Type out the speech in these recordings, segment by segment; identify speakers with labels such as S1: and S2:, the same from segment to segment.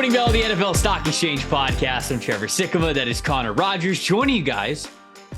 S1: Morning Bell, the NFL Stock Exchange podcast. I'm Trevor Sikkema. That is Connor Rogers joining you guys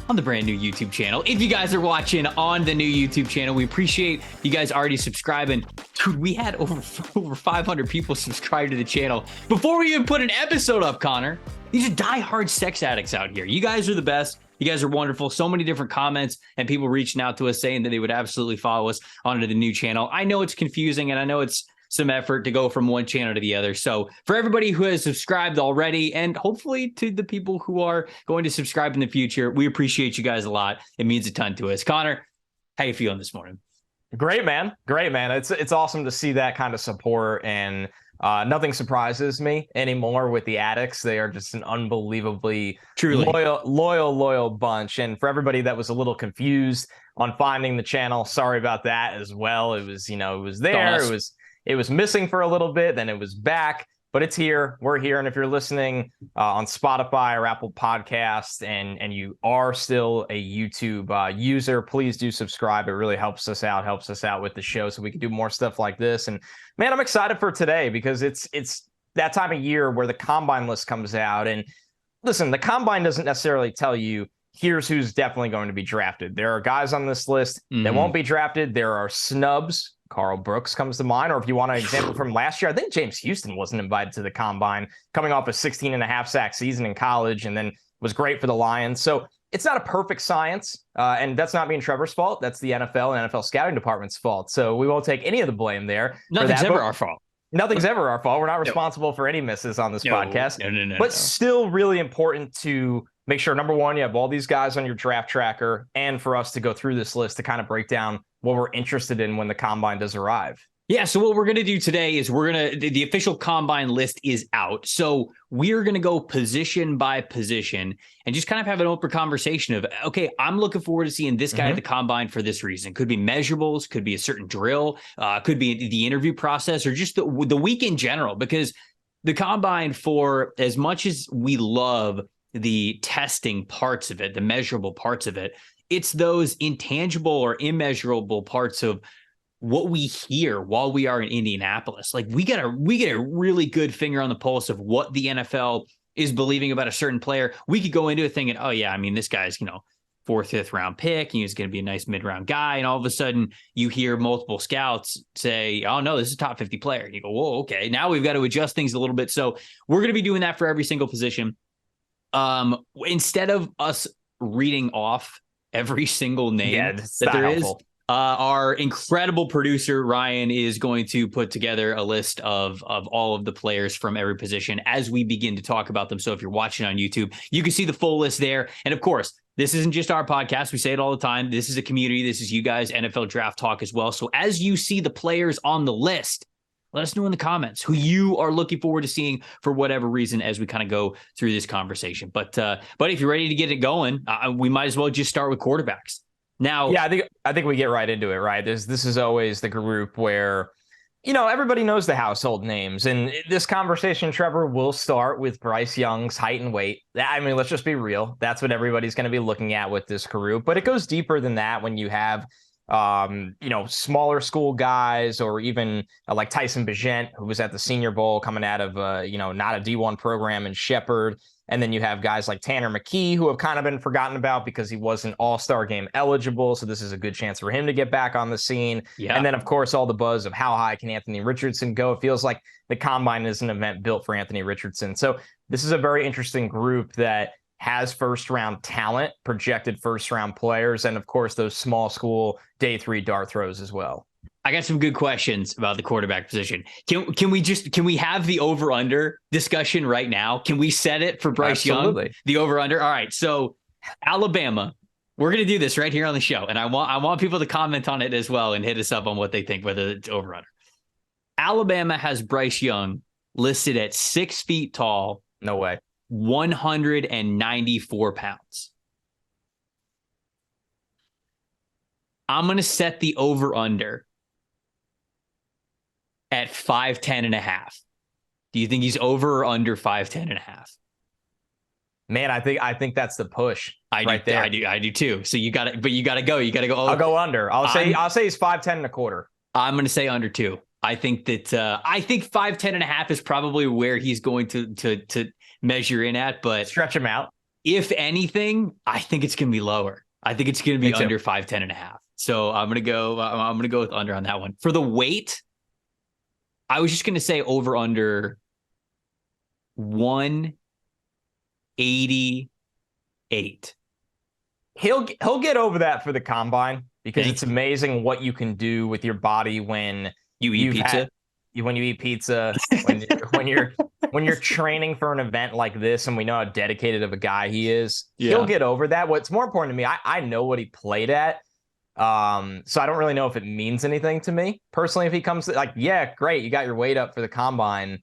S1: on the brand new YouTube channel. If you guys are watching on the new YouTube channel, we appreciate you guys already subscribing. Dude, we had over 500 people subscribe to the channel before we even put an episode up, Connor. These are diehard sex addicts out here. You guys are the best. You guys are wonderful. So many different comments and people reaching out to us saying that they would absolutely follow us onto the new channel. I know it's confusing and I know it's some effort to go from one channel to the other. So for everybody who has subscribed already, and hopefully to the people who are going to subscribe in the future, we appreciate you guys a lot. It means a ton to us. Connor, how you feeling this morning?
S2: Great, man. Great, man. It's awesome to see that kind of support, and nothing surprises me anymore with the addicts. They are just an unbelievably
S1: Truly
S2: loyal bunch. And for everybody that was a little confused on finding the channel, sorry about that as well. It was, it was there. It was missing for a little bit, then it was back, but it's here. We're here. And if you're listening on Spotify or Apple Podcasts and you are still a YouTube user, please do subscribe. It really helps us out with the show so we can do more stuff like this. And man, I'm excited for today because it's that time of year where the combine list comes out. And listen, the combine doesn't necessarily tell you here's who's definitely going to be drafted. There are guys on this list that won't be drafted. There are snubs. Carl Brooks comes to mind, or if you want an example from last year, I think James Houston wasn't invited to the combine, coming off a 16.5 sack season in college, and then was great for the Lions. So it's not a perfect science, and that's not me and Trevor's fault. That's the NFL and NFL scouting department's fault. So we won't take any of the blame there.
S1: Nothing's ever our fault.
S2: Nothing's ever our fault. We're not responsible for any misses on this podcast.
S1: No.
S2: But still really important to make sure, number one, you have all these guys on your draft tracker, and for us to go through this list to kind of break down what we're interested in when the combine does arrive.
S1: Yeah, so what we're going to do today is the official combine list is out. So we're going to go position by position and just kind of have an open conversation of, okay, I'm looking forward to seeing this guy at the combine for this reason. Could be measurables, could be a certain drill, could be the interview process, or just the week in general, because the combine, for as much as we love the testing parts of it, the measurable parts of it, it's those intangible or immeasurable parts of what we hear while we are in Indianapolis. Like we get a really good finger on the pulse of what the NFL is believing about a certain player. We could go into it thinking, oh yeah, I mean, this guy's, 4th, 5th round pick, and he's going to be a nice mid-round guy. And all of a sudden you hear multiple scouts say, oh no, this is a top 50 player. And you go, whoa, okay. Now we've got to adjust things a little bit. So we're going to be doing that for every single position. Instead of us reading off every single name that there is, our incredible producer Ryan is going to put together a list of all of the players from every position as we begin to talk about them. So if you're watching on YouTube, you can see the full list there. And of course, this isn't just our podcast. We say it all the time. This is a community. This is you guys, NFL Draft Talk as well. So as you see the players on the list, let us know in the comments who you are looking forward to seeing for whatever reason as we kind of go through this conversation. But if you're ready to get it going, we might as well just start with quarterbacks. Now,
S2: yeah, I think we get right into it, right? This is always the group where, everybody knows the household names. And this conversation, Trevor, will start with Bryce Young's height and weight. I mean, let's just be real. That's what everybody's going to be looking at with this group. But it goes deeper than that when you have smaller school guys, or even like Tyson Bagent, who was at the Senior Bowl coming out of, not a D1 program in Shepherd. And then you have guys like Tanner McKee, who have kind of been forgotten about because he wasn't All-Star game eligible. So this is a good chance for him to get back on the scene. Yeah. And then, of course, all the buzz of how high can Anthony Richardson go? It feels like the combine is an event built for Anthony Richardson. So this is a very interesting group that has first-round talent, projected first-round players, and, of course, those small school day 3 dart throws as well.
S1: I got some good questions about the quarterback position. Can we have the over-under discussion right now? Can we set it for Bryce Young? The over-under? All right. So Alabama, we're going to do this right here on the show. And I want people to comment on it as well and hit us up on what they think, whether it's over-under. Alabama has Bryce Young listed at 6 feet tall.
S2: No way.
S1: 194 pounds. I'm going to set the over-under at 5'10" and a half. Do you think he's over or under 5'10" and a half?
S2: Man, I think that's the push. Right there.
S1: I do too. So you gotta go.
S2: I'll go under. I'll say he's 5'10" and a quarter.
S1: I'm going to say under 2. I think that I think 5'10.5" is probably where he's going to measure in at, but
S2: stretch him out.
S1: If anything, I think it's going to be lower. I think it's going to be under 5'10.5". So I'm going to go with under on that one. For the weight, I was just going to say over under 188.
S2: He'll get over that for the combine because it's amazing what you can do with your body when
S1: you eat pizza.
S2: When you eat pizza, when you're training for an event like this, and we know how dedicated of a guy he is, he'll get over that. What's more important to me, I know what he played at. So I don't really know if it means anything to me personally. If he comes like, yeah, great, you got your weight up for the combine.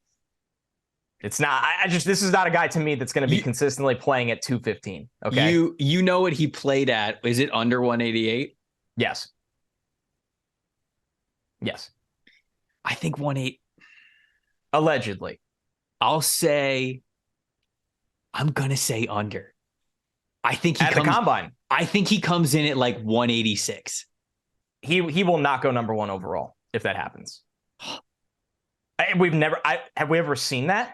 S2: It's not. This is not a guy to me that's going to be consistently playing at 215. Okay,
S1: you know what he played at? Is it under 188?
S2: Yes.
S1: I think 1.8.
S2: Allegedly.
S1: I'm gonna say under. I think
S2: the combine.
S1: I think he comes in at like 186.
S2: He will not go number one overall if that happens. Have we ever seen that?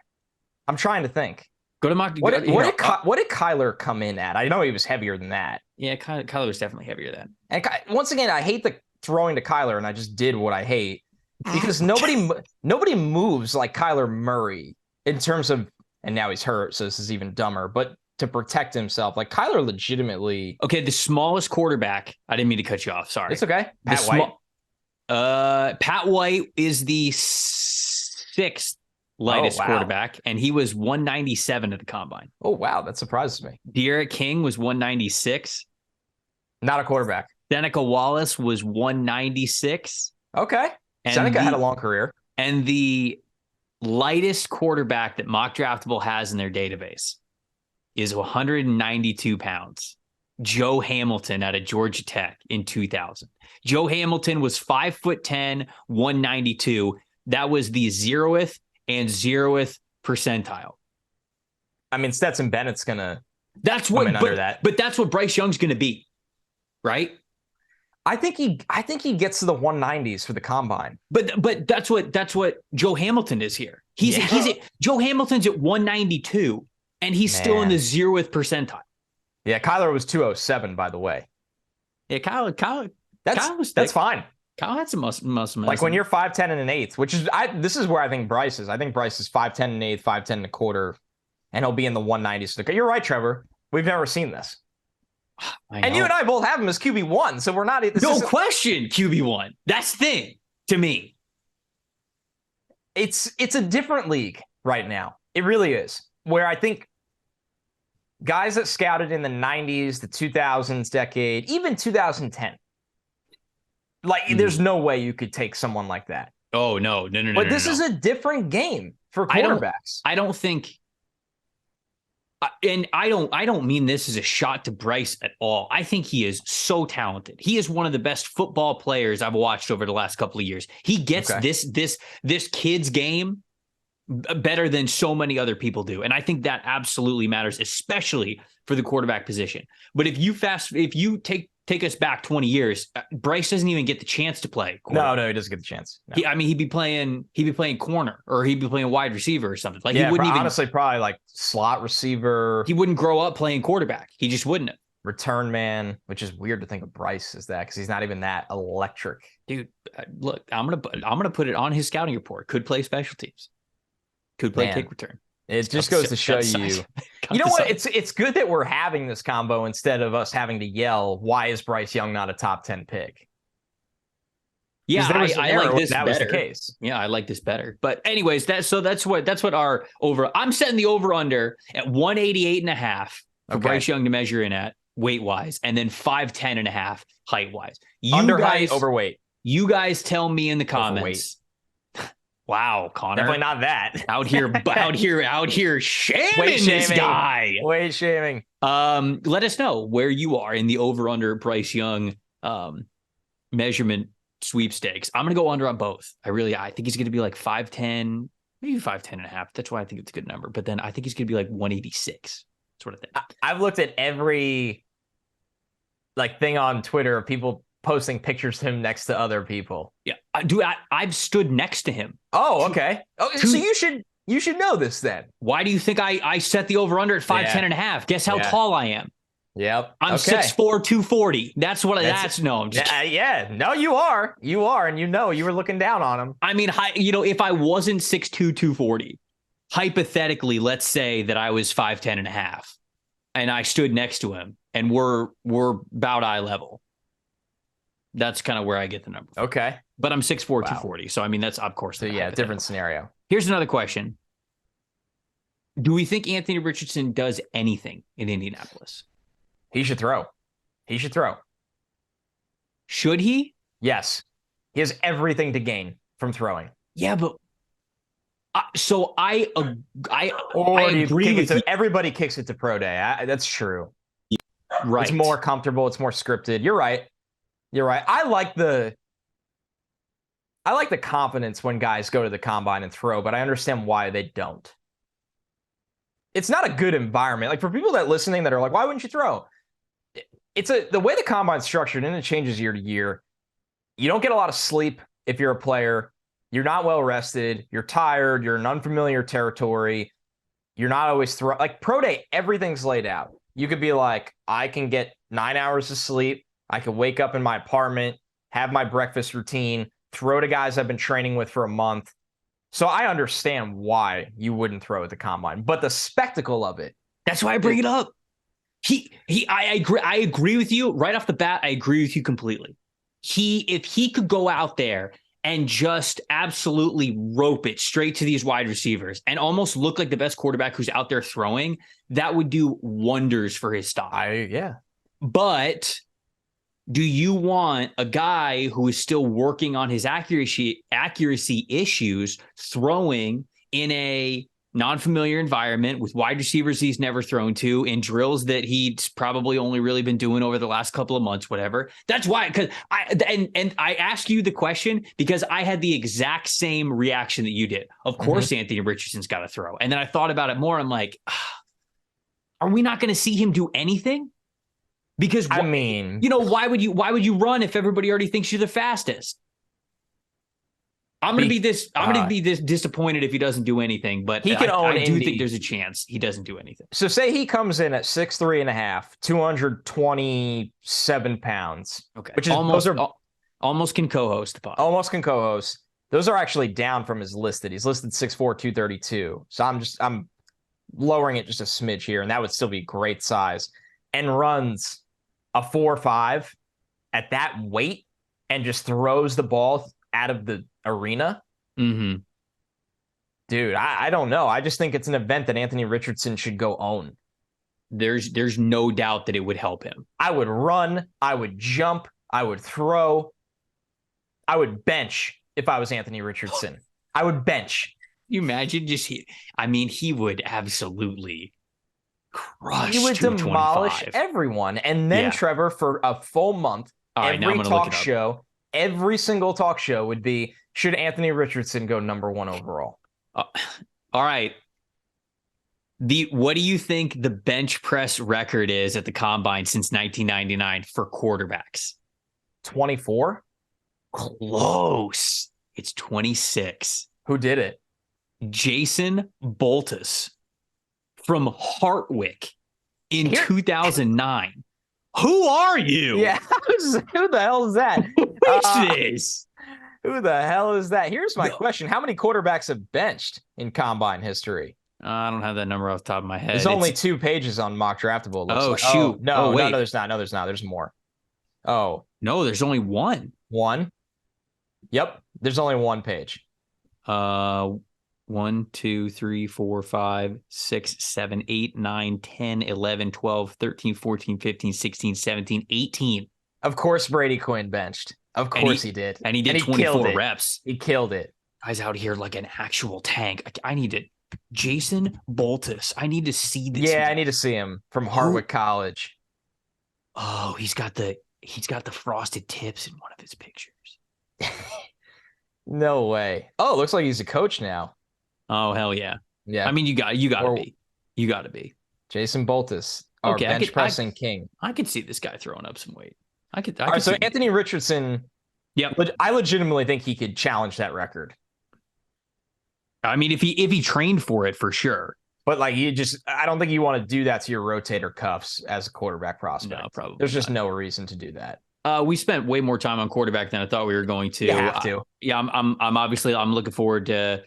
S2: I'm trying to think.
S1: Go to mock.
S2: What did Kyler come in at? I know he was heavier than that.
S1: Yeah, Kyler was definitely heavier than.
S2: And once again, I hate the throwing to Kyler, and I just did what I hate because nobody moves like Kyler Murray in terms of, and now he's hurt, so this is even dumber. But to protect himself, like Kyler, legitimately.
S1: Okay, the smallest quarterback. I didn't mean to cut you off. Sorry.
S2: It's okay. Pat White.
S1: Pat White is the 6th lightest quarterback, and he was 197 at the combine.
S2: Oh, wow. That surprises me.
S1: De'Aaron King was 196.
S2: Not a quarterback.
S1: Seneca Wallace was 196.
S2: Okay. And Seneca had a long career.
S1: And the lightest quarterback that Mock Draftable has in their database is 192 pounds. Joe Hamilton out of Georgia Tech in 2000. Joe Hamilton was 5'10", 192. That was the 0th and 0th percentile.
S2: I mean, Stetson Bennett's gonna.
S1: That's what. But that's what Bryce Young's gonna be, right?
S2: I think he gets to the 190s for the combine.
S1: But that's what Joe Hamilton is here. Joe Hamilton's at 192, and he's still in the 0th percentile.
S2: Yeah, Kyler was 207, by the way.
S1: Yeah, Kyler.
S2: That's fine.
S1: Kyle had some muscle.
S2: Like when you're 5'10" and an eighth, which is this is where I think Bryce is. I think Bryce is 5'10" and an eighth, 5'10" and a quarter, and he'll be in the 190s. You're right, Trevor. We've never seen this. And you and I both have him as QB1, so we're not.
S1: No question, QB1. That's the thing to me.
S2: It's a different league right now. It really is. Where I think guys that scouted in the 90s, the 2000s decade, even 2010. Like, there's no way you could take someone like that.
S1: Oh, no.
S2: But this is a different game for quarterbacks.
S1: I don't think, and I don't mean this as a shot to Bryce at all. I think he is so talented. He is one of the best football players I've watched over the last couple of years. He gets this kid's game better than so many other people do. And I think that absolutely matters, especially for the quarterback position. But if you take us back 20 years, Bryce doesn't even get the chance to play
S2: corner. No, he doesn't get the chance. No.
S1: He'd be playing corner, or he'd be playing wide receiver or something. Like, he wouldn't even,
S2: honestly, probably like slot receiver.
S1: He wouldn't grow up playing quarterback. He just wouldn't.
S2: Return man, which is weird to think of Bryce as that, because he's not even that electric.
S1: Dude, look, I'm gonna put it on his scouting report. Could play special teams. Could play kick return.
S2: It just goes to show you. You know what? It's good that we're having this combo instead of us having to yell, "Why is Bryce Young not a top 10 pick?"
S1: Yeah, I like this.
S2: That
S1: better.
S2: Was the case.
S1: Yeah, I like this better. But anyways, that's what our over. I'm setting the over under at 188.5 for Bryce Young to measure in at weight wise, and then 5'10.5 height wise.
S2: Under height, overweight.
S1: You guys tell me in the comments. Wow, Connor.
S2: Definitely not that.
S1: out here shaming this guy.
S2: Weight shaming.
S1: Let us know where you are in the over-under Bryce Young measurement sweepstakes. I'm gonna go under on both. I think he's gonna be like 5'10, maybe 5'10.5. That's why I think it's a good number. But then I think he's gonna be like 186. That's what I think.
S2: I've looked at every thing on Twitter of people posting pictures of him next to other people.
S1: Yeah. I've stood next to him.
S2: Oh, okay. Oh, so you should know this then.
S1: Why do you think I set the over-under at 5'10" and a half? Guess how tall I am?
S2: Yep.
S1: I'm 6'4", 240. That's what no, I'm just
S2: yeah. No, you are. You are, and you were looking down on him.
S1: I mean, if I wasn't 6'2", 240, hypothetically, let's say that I was 5'10" and a half, and I stood next to him, and we're about eye level. That's kind of where I get the number.
S2: Okay.
S1: But I'm 6'4", 240. So, I mean, that's, of course.
S2: So, yeah, different scenario.
S1: Here's another question. Do we think Anthony Richardson does anything in Indianapolis?
S2: He should throw.
S1: Should he?
S2: Yes. He has everything to gain from throwing.
S1: Yeah, but I
S2: agree with you. Everybody kicks it to pro day. That's true.
S1: Right.
S2: It's more comfortable. It's more scripted. You're right. I like the confidence when guys go to the combine and throw, but I understand why they don't. It's not a good environment. Like, for people that listening that are like, why wouldn't you throw? The way the combine's structured, and it changes year to year. You don't get a lot of sleep if you're a player. You're not well rested. You're tired. You're in unfamiliar territory. You're not always like pro day. Everything's laid out. You could be like, I can get 9 hours of sleep. I could wake up in my apartment, have my breakfast routine, throw to guys I've been training with for a month. So I understand why you wouldn't throw at the combine, but the spectacle of it.
S1: That's why I bring it up. I agree with you right off the bat. I agree with you completely. If he could go out there and just absolutely rope it straight to these wide receivers and almost look like the best quarterback who's out there throwing, that would do wonders for his stock. But do you want a guy who is still working on his accuracy issues throwing in a non-familiar environment with wide receivers he's never thrown to, in drills that he's probably only really been doing over the last couple of months, whatever? That's why, because I ask you the question because I had the exact same reaction that you did. Of course, Anthony Richardson's got to throw. And then I thought about it more. I'm like, are we not going to see him do anything? Because
S2: I mean,
S1: why would you run if everybody already thinks you're the fastest? I'm going to be this disappointed if he doesn't do anything, but I do think there's a chance he doesn't do anything.
S2: So say he comes in at 6'3" and a half, 227 pounds.
S1: Okay. Which is almost can co-host the pod.
S2: Almost can co-host. Those are actually down from his listed. He's listed 6'4", 232. So I'm lowering it just a smidge here, and that would still be great size. And runs a 4.5 at that weight and just throws the ball out of the arena.
S1: Mm-hmm.
S2: Dude, I don't know. I just think it's an event that Anthony Richardson should go own.
S1: There's no doubt that it would help him.
S2: I would run. I would jump. I would throw. I would bench if I was Anthony Richardson. I would bench.
S1: You imagine he would absolutely crush.
S2: He would demolish everyone. And then Trevor, for a full month, every single talk show would be, should Anthony Richardson go number 1 overall?
S1: All right. What do you think the bench press record is at the combine since 1999 for quarterbacks?
S2: 24?
S1: Close. It's 26.
S2: Who did it?
S1: Jason Boltus from Hartwick in 2009. Who are you?
S2: Yeah, who the hell is that?
S1: Who is this?
S2: Who the hell is that? Here's my question. How many quarterbacks have benched in combine history?
S1: I don't have that number off the top of my head.
S2: There's only 2 pages on Mock Draftable.
S1: Shoot.
S2: No, there's not. No, there's not. There's more. Oh.
S1: No, there's only one.
S2: One? Yep. There's only 1 page.
S1: 1, 2, 3, 4, 5, 6, 7, 8, 9, 10, 11, 12, 13, 14, 15, 16, 17, 18.
S2: Of course, Brady Quinn benched. Of course he did.
S1: And he did 24 reps.
S2: He killed it.
S1: Guy's out here like an actual tank. I need to. Jason Boltus. I need to see this.
S2: Yeah, I need to see him from Hartwick College.
S1: Oh, he's got the frosted tips in one of his pictures.
S2: No way. Oh, looks like he's a coach now.
S1: Oh, hell yeah.
S2: Yeah.
S1: I mean, you got to be. You got to be.
S2: Jason Boltus, our bench pressing king.
S1: I could see this guy throwing up some weight.
S2: So Anthony Richardson
S1: Yep.
S2: But I legitimately think he could challenge that record.
S1: I mean, if he trained for it, for sure.
S2: But like I don't think you want to do that to your rotator cuffs as a quarterback prospect.
S1: No, probably
S2: There's just
S1: not.
S2: no reason to do that.
S1: We spent way more time on quarterback than I thought we were going to.
S2: You have to.
S1: Yeah, I'm obviously I'm looking forward to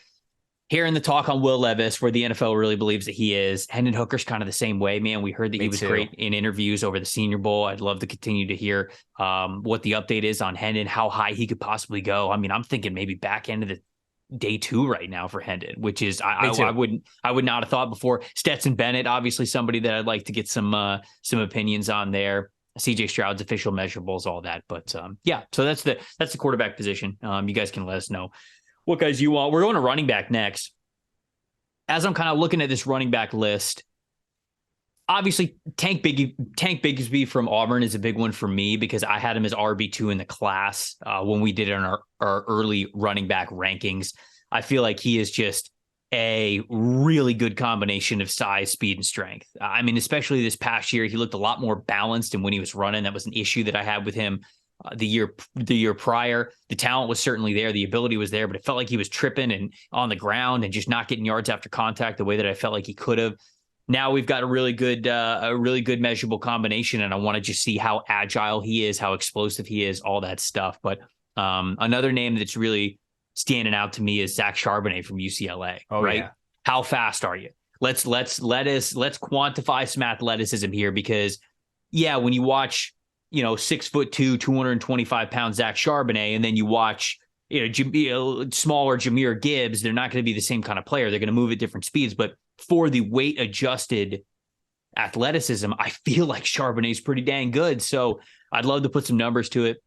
S1: hearing the talk on Will Levis, where the NFL really believes that he is. Hendon Hooker's kind of the same way, man. We heard that he was great in interviews over the Senior Bowl. I'd love to continue to hear what the update is on Hendon, how high he could possibly go. I mean, I'm thinking maybe back end of the day 2 right now for Hendon, which is I would not have thought before. Stetson Bennett, obviously somebody that I'd like to get some opinions on there. CJ Stroud's official measurables, all that. But yeah, so that's the quarterback position. You guys can let us know what guys you want. We're going to running back next. As I'm kind of looking at this running back list, obviously Tank Bigsby from Auburn is a big one for me because I had him as RB2 in the class when we did it on our early running back rankings. I feel like he is just a really good combination of size, speed, and strength. I mean, especially this past year, he looked a lot more balanced, and when he was running, that was an issue that I had with him the year prior. The talent was certainly there, the ability was there, but it felt like he was tripping and on the ground and just not getting yards after contact the way that I felt like he could have. Now we've got a really good measurable combination, and I want to just see how agile he is, how explosive he is, all that stuff. But another name that's really standing out to me is Zach Charbonnet from UCLA.
S2: Oh,
S1: right?
S2: Yeah.
S1: How fast are you? Let's quantify some athleticism here, because yeah, when you watch 6'2", 225 pounds Zach Charbonnet, and then you watch smaller Jahmyr Gibbs, they're not going to be the same kind of player. They're going to move at different speeds, but for the weight adjusted athleticism, I feel like Charbonnet's pretty dang good. So I'd love to put some numbers to it,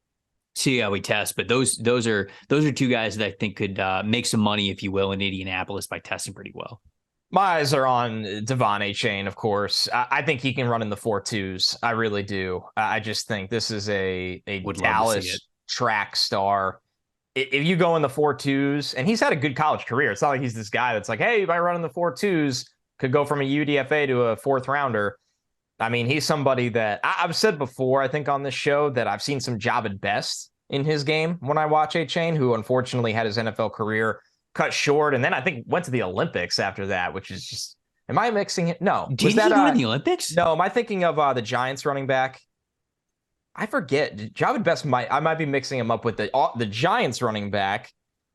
S1: see how we test. But those are 2 guys that I think could make some money, if you will, in Indianapolis by testing pretty well.
S2: My eyes are on Devon Achane, of course. I think he can run in the 4.2s. I really do. I just think this is a Dallas track star. If you go in the 4.2s, and he's had a good college career, it's not like he's this guy that's like, hey, if I run in the 4.2s, could go from a UDFA to a 4th rounder. I mean, he's somebody that I've said before, I think on this show, that I've seen some Javid Best in his game when I watch Achane, who unfortunately had his NFL career cut short, and then I think went to the Olympics after that, which is just, am I mixing it? No.
S1: Did he go to the Olympics?
S2: No, am I thinking of the Giants running back? I forget. Javid Best I might be mixing him up with the Giants running back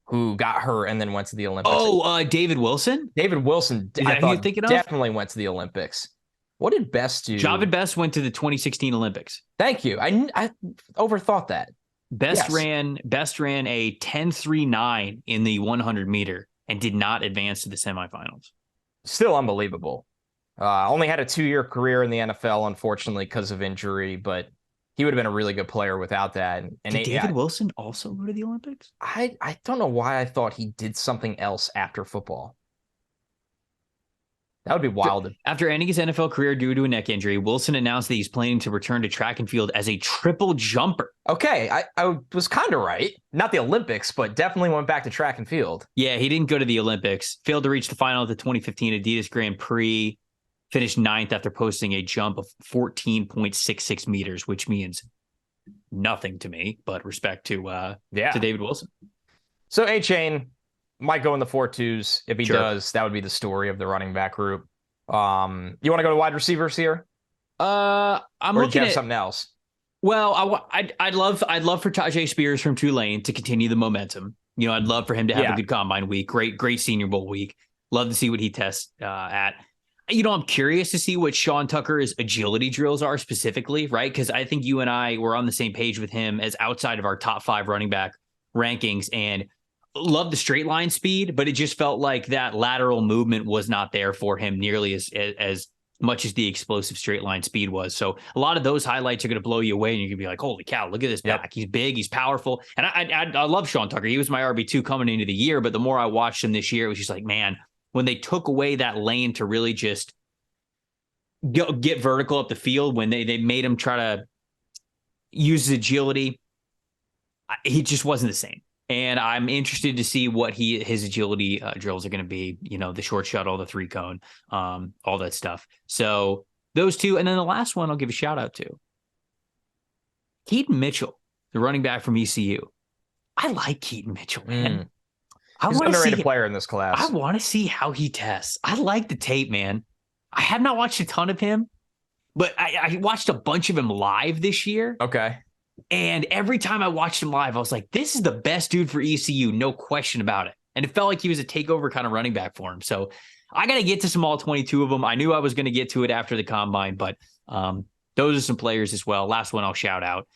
S2: who got hurt and then went to the Olympics.
S1: Oh, David Wilson?
S2: David Wilson,
S1: is that who you're thinking of?
S2: Definitely went to the Olympics. What did Best do?
S1: Javid Best went to the 2016 Olympics.
S2: Thank you. I overthought that.
S1: Best ran a 10.39 in the 100 meter and did not advance to the semifinals.
S2: Still unbelievable. Only had a 2-year career in the NFL, unfortunately, because of injury, but he would have been a really good player without that. And
S1: did David Wilson also go to the Olympics?
S2: I don't know why I thought he did something else after football. That would be wild.
S1: After ending his NFL career due to a neck injury, Wilson announced that he's planning to return to track and field as a triple jumper.
S2: Okay, I was kind of right. Not the Olympics, but definitely went back to track and field.
S1: Yeah, he didn't go to the Olympics. Failed to reach the final of the 2015 Adidas Grand Prix. Finished 9th after posting a jump of 14.66 meters, which means nothing to me, but respect to David Wilson.
S2: So Achane might go in the 4.2s. If he does, that would be the story of the running back group. You want to go to wide receivers here?
S1: I'm looking at
S2: something else.
S1: Well, I'd love for Tajay Spears from Tulane to continue the momentum. I'd love for him to have a good combine week. Great Senior Bowl week. Love to see what he tests at. I'm curious to see what Sean Tucker's agility drills are specifically, right? Because I think you and I were on the same page with him as outside of our top 5 running back rankings, and love the straight line speed, but it just felt like that lateral movement was not there for him nearly as much as the explosive straight line speed was. So a lot of those highlights are going to blow you away, and you're going to be like, holy cow, look at this back. He's big, he's powerful. And I love Sean Tucker. He was my RB2 coming into the year, but the more I watched him this year, it was just like, man, when they took away that lane to really just get vertical up the field, when they made him try to use his agility, he just wasn't the same. And I'm interested to see what his agility drills are going to be, the short shuttle, the 3-cone, all that stuff. So those 2. And then the last one I'll give a shout out to. Keaton Mitchell, the running back from ECU. I like Keaton Mitchell, man. I
S2: He's an
S1: want to
S2: underrated
S1: see.
S2: player in this class.
S1: I want to see how he tests. I like the tape, man. I have not watched a ton of him, but I watched a bunch of him live this year.
S2: Okay.
S1: And every time I watched him live, I was like, this is the best dude for ECU, no question about it. And it felt like he was a takeover kind of running back for him. So I got to get to some all 22 of them. I knew I was going to get to it after the combine, but those are some players as well. Last one I'll shout out.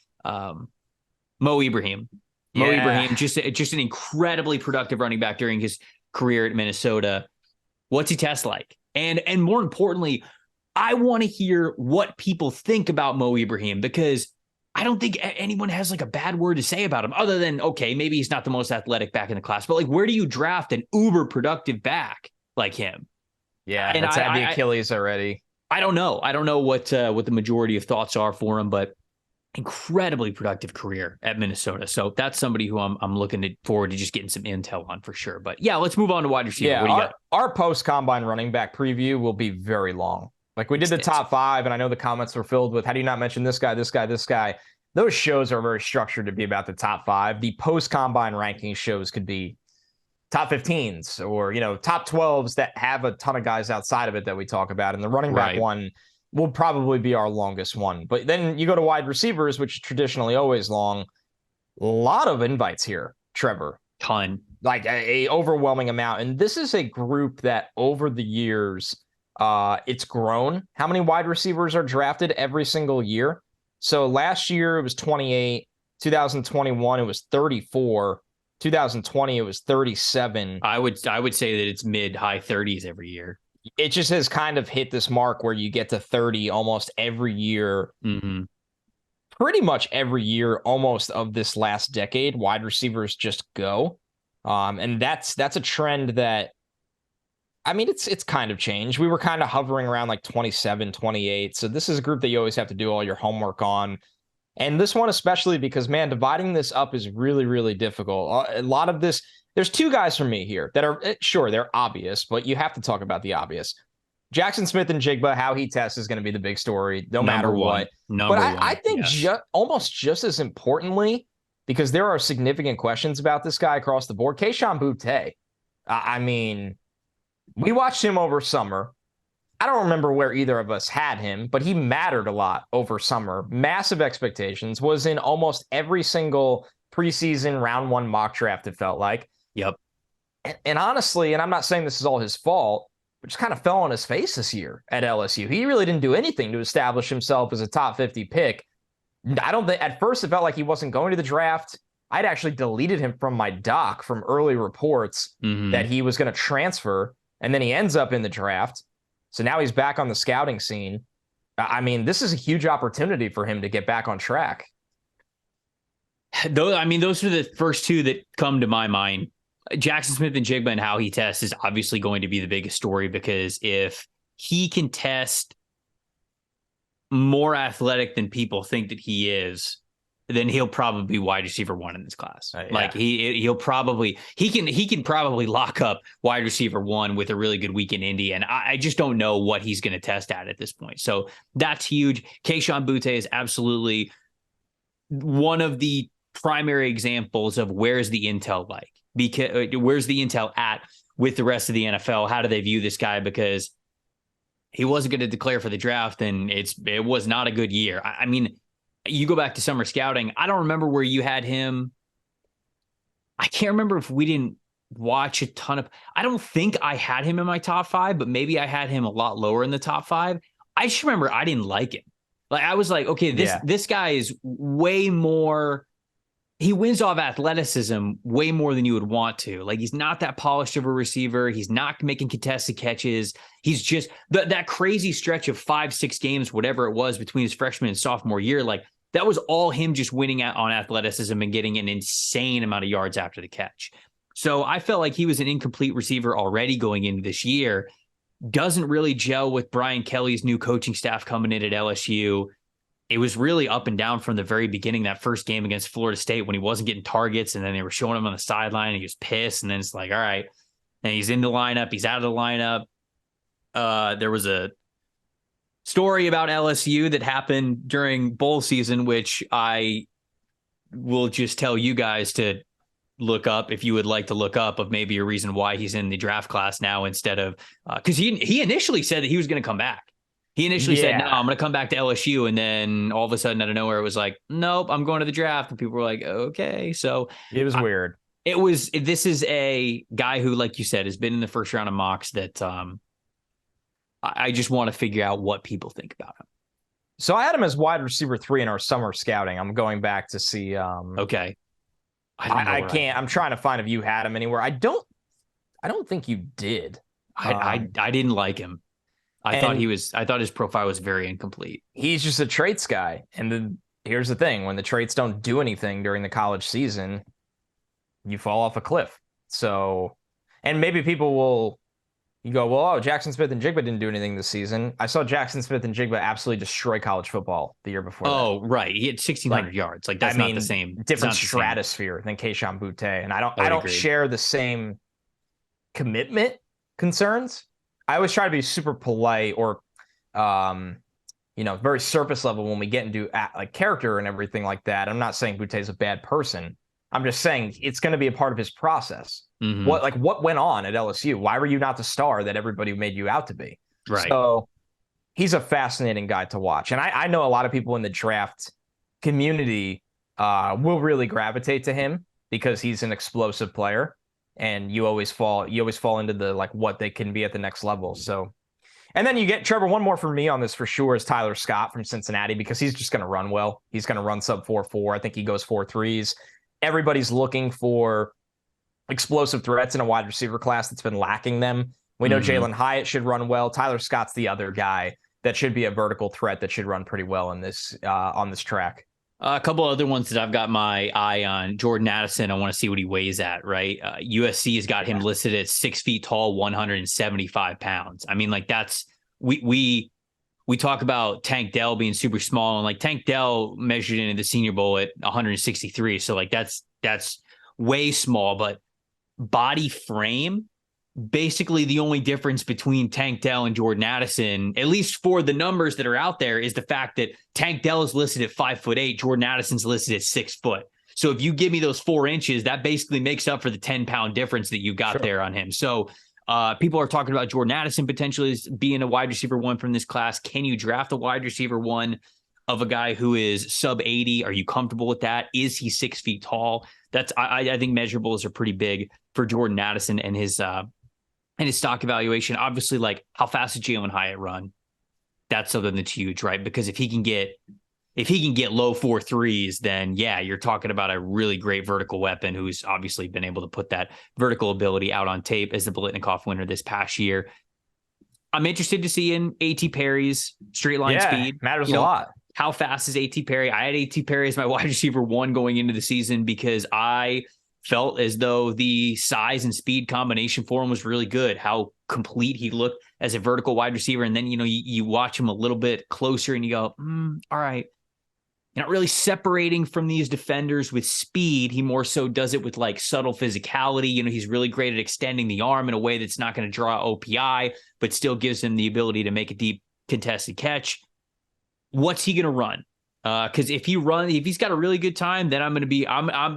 S1: Mo Ibrahim. Mo Ibrahim, just an incredibly productive running back during his career at Minnesota. What's he test like? And more importantly, I want to hear what people think about Mo Ibrahim, because I don't think anyone has like a bad word to say about him other than, okay, maybe he's not the most athletic back in the class, but like, where do you draft an uber productive back like him?
S2: Yeah, and that's had the Achilles already.
S1: I don't know. I don't know what the majority of thoughts are for him, but incredibly productive career at Minnesota. So that's somebody who I'm looking forward to just getting some intel on for sure. But yeah, let's move on to wide receiver.
S2: Yeah,
S1: what do you got?
S2: Our post-combine running back preview will be very long. Like, we did the top 5, and I know the comments were filled with, how do you not mention this guy, this guy, this guy? Those shows are very structured to be about the top 5. The post-combine ranking shows could be top 15s or, top 12s that have a ton of guys outside of it that we talk about. And the running back one will probably be our longest one. But then you go to wide receivers, which is traditionally always long. A lot of invites here, Trevor.
S1: Ton.
S2: Like a overwhelming amount. And this is a group that over the years, it's grown. How many wide receivers are drafted every single year? So last year it was 28. 2021 it was 34. 2020 it was 37.
S1: I would say that it's mid-high 30s every year.
S2: It just has kind of hit this mark where you get to 30 almost every year.
S1: Mm-hmm.
S2: Pretty much every year almost of this last decade, wide receivers just go. And that's a trend that, I mean, it's kind of changed. We were kind of hovering around like 27, 28. So this is a group that you always have to do all your homework on. And this one especially because, man, dividing this up is really, really difficult. A lot of this, there's 2 guys for me here that are, sure, they're obvious, but you have to talk about the obvious. Jackson Smith-Njigba, how he tests is going to be the big story, no matter what. But I think almost just as importantly, because there are significant questions about this guy across the board, Kayshon Boutte. I mean, we watched him over summer. I don't remember where either of us had him, but he mattered a lot over summer. Massive expectations, was in almost every single preseason round 1 mock draft, it felt like.
S1: Yep.
S2: And honestly, and I'm not saying this is all his fault, but just kind of fell on his face this year at LSU. He really didn't do anything to establish himself as a top 50 pick. I don't think, at first it felt like he wasn't going to the draft. I'd actually deleted him from my doc from early reports that he was going to transfer, and then he ends up in the draft. So now he's back on the scouting scene. I mean, this is a huge opportunity for him to get back on track.
S1: Those are the first 2 that come to my mind. Jackson Smith-Njigba and how he tests is obviously going to be the biggest story, because if he can test more athletic than people think that he is, then he'll probably be wide receiver 1 in this class. Yeah. Like he can probably lock up wide receiver 1 with a really good week in Indy. And I just don't know what he's going to test at this point. So that's huge. Kayshon Boutte is absolutely one of the primary examples of where's the intel like, because where's the intel at with the rest of the NFL? How do they view this guy? Because he wasn't going to declare for the draft, and it was not a good year. I mean, you go back to summer scouting. I don't remember where you had him. I can't remember if we didn't watch a ton of, I don't think I had him in my top 5, but maybe I had him a lot lower in the top 5. I just remember I didn't like him. Like, I was like, okay, this guy is way more, he wins off athleticism way more than you would want to. Like, he's not that polished of a receiver. He's not making contested catches. He's just that crazy stretch of 5-6 games, whatever it was between his freshman and sophomore year. Like, that was all him just winning on athleticism and getting an insane amount of yards after the catch. So I felt like he was an incomplete receiver already going into this year. Doesn't really gel with Brian Kelly's new coaching staff coming in at LSU. It was really up and down from the very beginning. That first game against Florida State when he wasn't getting targets, and then they were showing him on the sideline and he was pissed. And then it's like, all right. And he's in the lineup. He's out of the lineup. There was a story about LSU that happened during bowl season, which I will just tell you guys to look up, if you would like to look up, of maybe a reason why he's in the draft class now instead of because he initially said that he was going to come back. He initially said, no, I'm going to come back to LSU. And then all of a sudden, out of nowhere, it was like, nope, I'm going to the draft. And people were like, okay. So
S2: it was weird.
S1: This is a guy who, like you said, has been in the first round of mocks that I just want to figure out what people think about him.
S2: So I had him as wide receiver 3 in our summer scouting. I'm going back to see.
S1: Okay.
S2: I can't. I'm trying to find if you had him anywhere. I don't think you did.
S1: I didn't like him. I thought his profile was very incomplete.
S2: He's just a traits guy. And then here's the thing. When the traits don't do anything during the college season, you fall off a cliff. So, and maybe people will, you go, well, Jackson Smith and Jigba didn't do anything this season. I saw Jackson Smith and Jigba absolutely destroy college football the year before.
S1: Oh, right. He had 1,600 yards. Like, that's not the same.
S2: Different stratosphere than Keyshawn Butte. And I don't share the same commitment concerns. I always try to be super polite or, very surface level when we get into like character and everything like that. I'm not saying Butte is a bad person. I'm just saying it's going to be a part of his process. Mm-hmm. What went on at LSU? Why were you not the star that everybody made you out to be?
S1: Right.
S2: So he's a fascinating guy to watch. And I know a lot of people in the draft community will really gravitate to him because he's an explosive player. And you always fall into the like what they can be at the next level. So, and then you get Trevor. One more for me on this for sure is Tyler Scott from Cincinnati because he's just going to run well. He's going to run sub 4.4. I think he goes 4.3s. Everybody's looking for explosive threats in a wide receiver class that's been lacking them. We know Jalen Hyatt should run well. Tyler Scott's the other guy that should be a vertical threat that should run pretty well in this on this track.
S1: A couple other ones that I've got my eye on. Jordan Addison, I want to see what he weighs at, right? USC has got him listed at 6 feet tall, 175 pounds. I mean, like that's we talk about Tank Dell being super small, and like Tank Dell measured into the Senior Bowl at 163. So like that's way small, but body frame, basically the only difference between Tank Dell and Jordan Addison, at least for the numbers that are out there, is the fact that Tank Dell is listed at 5'8", Jordan Addison's listed at 6 foot. So if you give me those 4 inches, that basically makes up for the 10-pound difference that you got there on him. So people are talking about Jordan Addison potentially as being a wide receiver 1 from this class. Can you draft a wide receiver 1 of a guy who is sub 80? Are you comfortable with that? Is he 6 feet tall? That's I think measurables are pretty big for Jordan Addison and his stock evaluation. Obviously, like how fast does Jalen Hyatt run? That's something that's huge, right? Because if he can get low 4.3s, then yeah, you're talking about a really great vertical weapon who's obviously been able to put that vertical ability out on tape as the Biletnikoff winner this past year. I'm interested to see in A.T. Perry's straight line speed.
S2: Matters a lot.
S1: How fast is A.T. Perry? I had A.T. Perry as my wide receiver 1 going into the season because I felt as though the size and speed combination for him was really good, how complete he looked as a vertical wide receiver. And then, you watch him a little bit closer and you go, all right, you're not really separating from these defenders with speed. He more so does it with like subtle physicality. He's really great at extending the arm in a way that's not going to draw OPI, but still gives him the ability to make a deep contested catch. What's he going to run? Because if he's got a really good time, then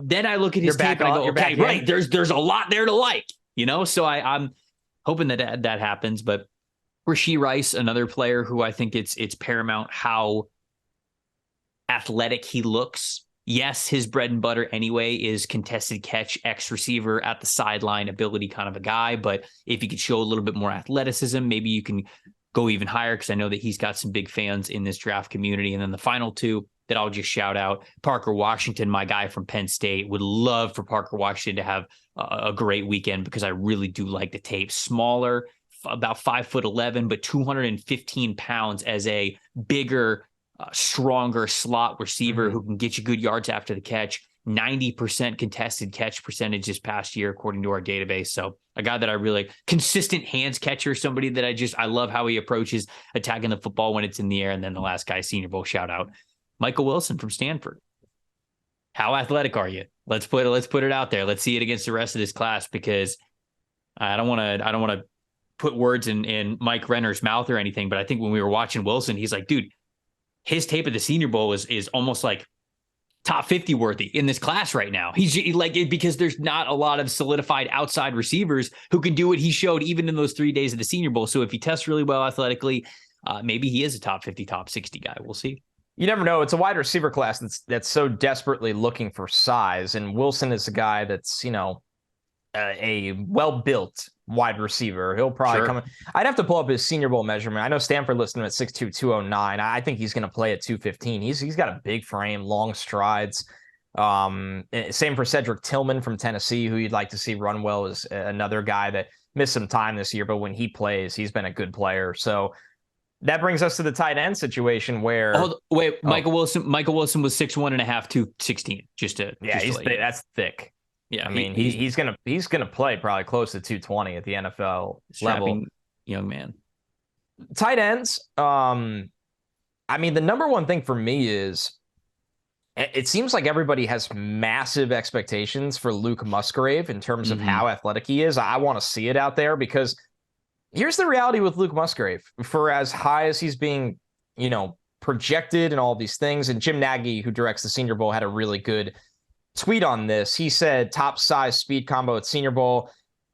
S1: then I look at his tape and I go, okay, right, there's a lot there to like, so I'm hoping that happens. But Rashee Rice, another player who I think it's paramount how athletic he looks. Yes, his bread and butter anyway is contested catch, X receiver at the sideline ability kind of a guy. But if you could show a little bit more athleticism, maybe you can go even higher, because I know that he's got some big fans in this draft community. And then the final 2 that I'll just shout out, Parker Washington, my guy from Penn State. Would love for Parker Washington to have a great weekend because I really do like the tape. Smaller, about 5'11", but 215 pounds as a bigger, stronger slot receiver who can get you good yards after the catch. 90% contested catch percentage this past year, according to our database. So a guy that I really consistent hands catcher, somebody that I love how he approaches attacking the football when it's in the air. And then the last guy, Senior Bowl shout out, Michael Wilson from Stanford. How athletic are you? Let's put it out there. Let's see it against the rest of this class, because I don't want to put words in Mike Renner's mouth or anything. But I think when we were watching Wilson, he's like, dude, his tape at the Senior Bowl is almost like top 50 worthy in this class right now. He's like, because there's not a lot of solidified outside receivers who can do what he showed even in those 3 days of the Senior Bowl. So if he tests really well athletically, maybe he is a top 50, top 60 guy. We'll see.
S2: You never know. It's a wide receiver class that's so desperately looking for size. And Wilson is a guy that's, a well-built wide receiver. He'll probably come. I'd have to pull up his Senior Bowl measurement. I know Stanford listed him at 6'2", 209. I think he's going to play at 215. He's got a big frame, long strides. Same for Cedric Tillman from Tennessee, who you'd like to see run well, is another guy that missed some time this year, but when he plays, he's been a good player. So that brings us to the tight end situation where
S1: Michael Wilson was 6'1.5", 216.
S2: That's thick.
S1: Yeah,
S2: I mean he's gonna play probably close to 220 at the NFL level.
S1: Young man.
S2: Tight ends. I mean, the number one thing for me is it seems like everybody has massive expectations for Luke Musgrave in terms of how athletic he is. I want to see it out there because here's the reality with Luke Musgrave. For as high as he's being, projected and all these things, and Jim Nagy, who directs the Senior Bowl, had a really good tweet on this. He said top size speed combo at Senior Bowl.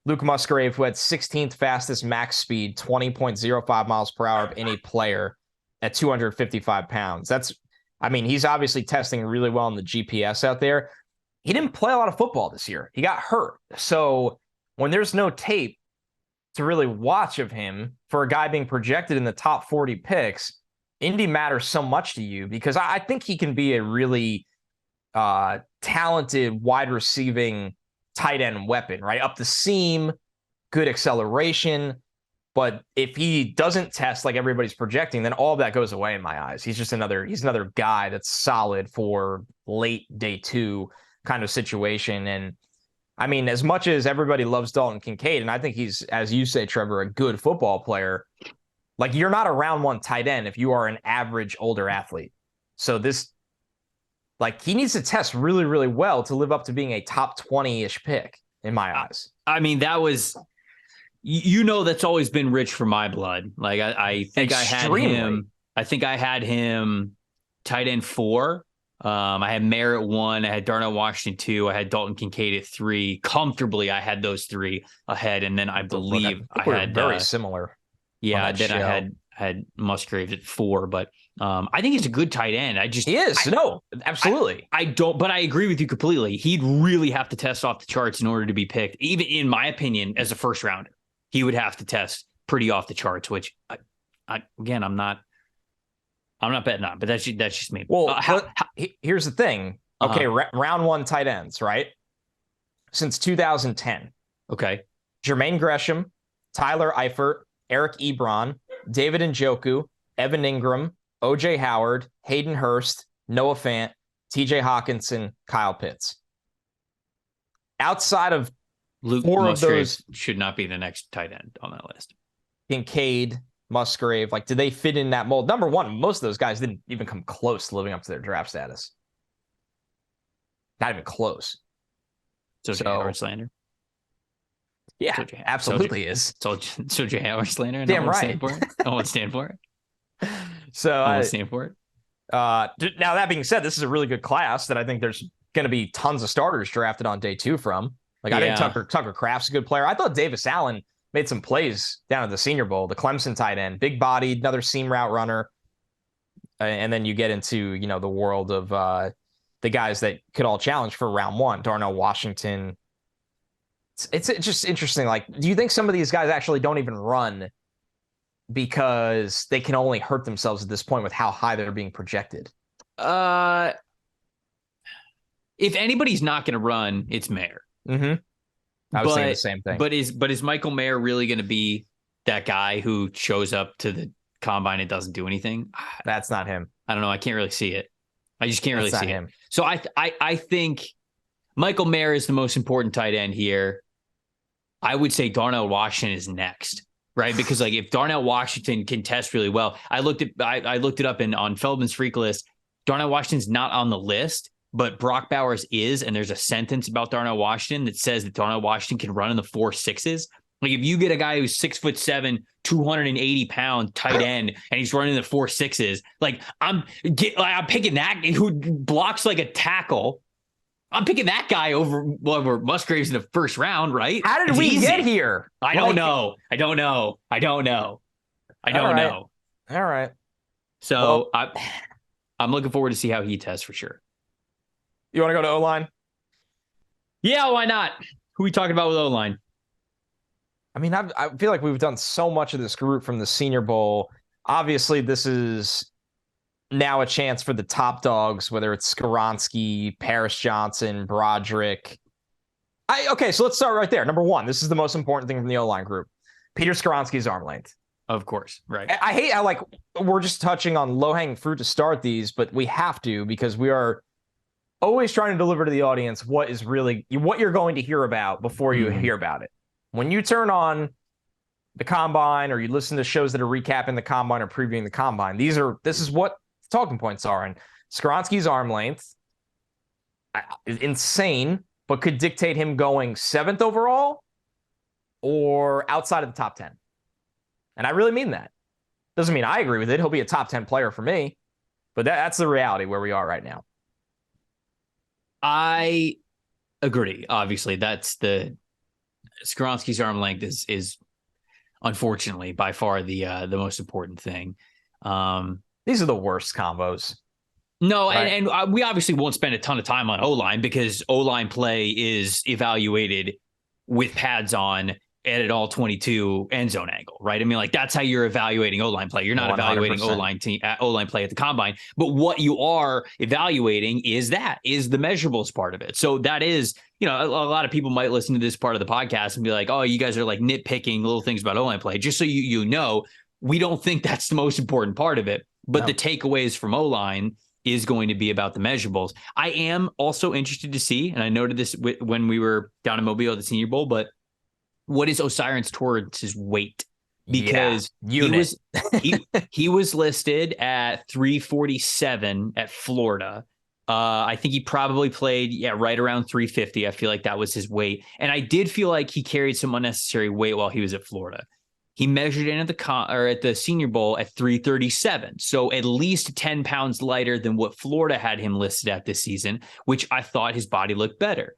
S2: Luke Musgrave, who had 16th fastest max speed, 20.05 miles per hour of any player at 255 pounds. He's obviously testing really well in the GPS out there. He didn't play a lot of football this year. He got hurt. So when there's no tape to really watch of him for a guy being projected in the top 40 picks, Indy matters so much to you because I think he can be a really talented wide receiving tight end weapon, right? Up the seam, good acceleration. But if he doesn't test like everybody's projecting, then all of that goes away in my eyes. He's another guy that's solid for late day 2 kind of situation. And I mean, as much as everybody loves Dalton Kincaid, and I think he's, as you say, Trevor, a good football player, like you're not a round 1 tight end if you are an average older athlete. So he needs to test really, really well to live up to being a top 20-ish pick in my eyes.
S1: I mean, that was, that's always been rich for my blood. Like I think I had him tight end 4. I had Mayer at 1. I had Darnell Washington 2. I had Dalton Kincaid at 3. Comfortably, I had those 3 ahead. And then I believe I had
S2: very similar.
S1: Yeah, then I had Musgrave at 4, but I think he's a good tight end.
S2: He is. No, absolutely.
S1: But I agree with you completely. He'd really have to test off the charts in order to be picked. Even in my opinion, as a first rounder, he would have to test pretty off the charts, which I'm not betting on, but that's just me.
S2: Well, here's the thing. Okay. Round 1 tight ends, right? Since 2010.
S1: Okay.
S2: Jermaine Gresham, Tyler Eifert, Eric Ebron, David Njoku, Evan Ingram, OJ Howard, Hayden Hurst, Noah Fant, TJ Hawkinson, Kyle Pitts. Outside of
S1: Luke
S2: 4
S1: Musgrave
S2: of those,
S1: should not be the next tight end on that list.
S2: Kincaid, Musgrave, do they fit in that mold? Number one, most of those guys didn't even come close to living up to their draft status. Not even close.
S1: So Howard slander.
S2: Yeah, absolutely is.
S1: So Jay Howard slander.
S2: Damn right.
S1: I won't stand for it.
S2: So
S1: I won't stand for it.
S2: Now that being said, this is a really good class that I think there's going to be tons of starters drafted on day 2 from. I think Tucker Kraft's a good player. I thought Davis Allen made some plays down at the Senior Bowl. The Clemson tight end, big bodied, another seam route runner. And then you get into, the world of the guys that could all challenge for round 1. Darnell Washington. It's just interesting. Do you think some of these guys actually don't even run because they can only hurt themselves at this point with how high they're being projected?
S1: If anybody's not going to run, it's Mayer.
S2: Mm-hmm. I was saying the same thing.
S1: But is Michael Mayer really going to be that guy who shows up to the combine and doesn't do anything?
S2: That's not him.
S1: I don't know. I can't really see it. I just can't really see
S2: him.
S1: It. So I think Michael Mayer is the most important tight end here. I would say Darnell Washington is next, right? Because if Darnell Washington can test really well, I looked it up on Feldman's freak list. Darnell Washington's not on the list, but Brock Bowers is, and there's a sentence about Darnell Washington that says that Darnell Washington can run in the 4.6s. Like if you get a guy who's 6'7", 280-pound tight end, and he's running the 4.6s, like I'm picking that who blocks like a tackle. I'm picking that guy over Musgraves in the first round, right?
S2: How did we get here?
S1: I don't know. I don't know.
S2: All right.
S1: So I'm looking forward to see how he tests for sure.
S2: You want to go to O-line?
S1: Yeah, why not? Who are we talking about with O-line?
S2: I mean, I feel like we've done so much of this group from the Senior Bowl. Obviously, this is now a chance for the top dogs, whether it's Skoronski, Paris Johnson, Broderick. Okay, so let's start right there. Number one, this is the most important thing from the O-line group. Peter Skoronski's arm length.
S1: Of course, right.
S2: I hate how, like, we're just touching on low-hanging fruit to start these, but we have to because we are always trying to deliver to the audience what you're going to hear about before you hear about it. When you turn on the Combine or you listen to shows that are recapping the Combine or previewing the Combine, this is what the talking points are. And Skoronski's arm length is insane, but could dictate him going 7th overall or outside of the top 10. And I really mean that. Doesn't mean I agree with it. He'll be a top 10 player for me, but that's the reality where we are right now.
S1: I agree. Obviously, that's the Skoronski's arm length is unfortunately by far the most important thing.
S2: These are the worst combos.
S1: No, right? and we obviously won't spend a ton of time on O-line because O-line play is evaluated with pads on at an all 22 end zone angle, right? I mean, like that's how you're evaluating O-line play. You're not 100%. Evaluating O-line play at the combine, but what you are evaluating is the measurables part of it. So that is, a lot of people might listen to this part of the podcast and be like, oh, you guys are like nitpicking little things about O-line play. Just so you know, we don't think that's the most important part of it, but the takeaways from O-line is going to be about the measurables. I am also interested to see, and I noted this when we were down in Mobile at the Senior Bowl, but what is O'Cyrus Torrance's weight? Because he was listed at 347 at Florida. I think he probably played, right around 350. I feel like that was his weight. And I did feel like he carried some unnecessary weight while he was at Florida. He measured in at the Senior Bowl at 337. So at least 10 pounds lighter than what Florida had him listed at this season, which I thought his body looked better.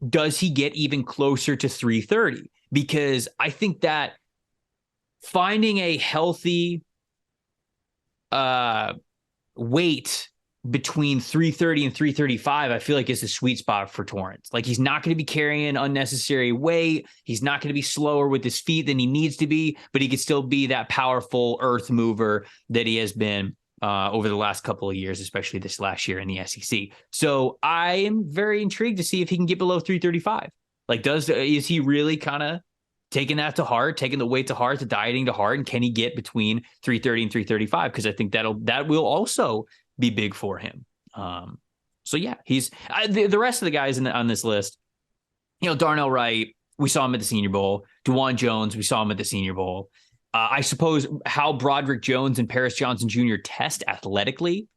S1: Does he get even closer to 330? Because I think that finding a healthy weight between 330 and 335, I feel like is the sweet spot for Torrance. Like he's not going to be carrying unnecessary weight. He's not going to be slower with his feet than he needs to be, but he could still be that powerful earth mover that he has been over the last couple of years, especially this last year in the SEC. So I am very intrigued to see if he can get below 335. Like, is he really kind of taking that to heart, taking the weight to heart, the dieting to heart, and can he get between 330 and 335? Because I think that will also be big for him. So yeah, he's the rest of the guys on this list. Darnell Wright, we saw him at the Senior Bowl. DeJuan Jones, we saw him at the Senior Bowl. I suppose how Broderick Jones and Paris Johnson Jr. test athletically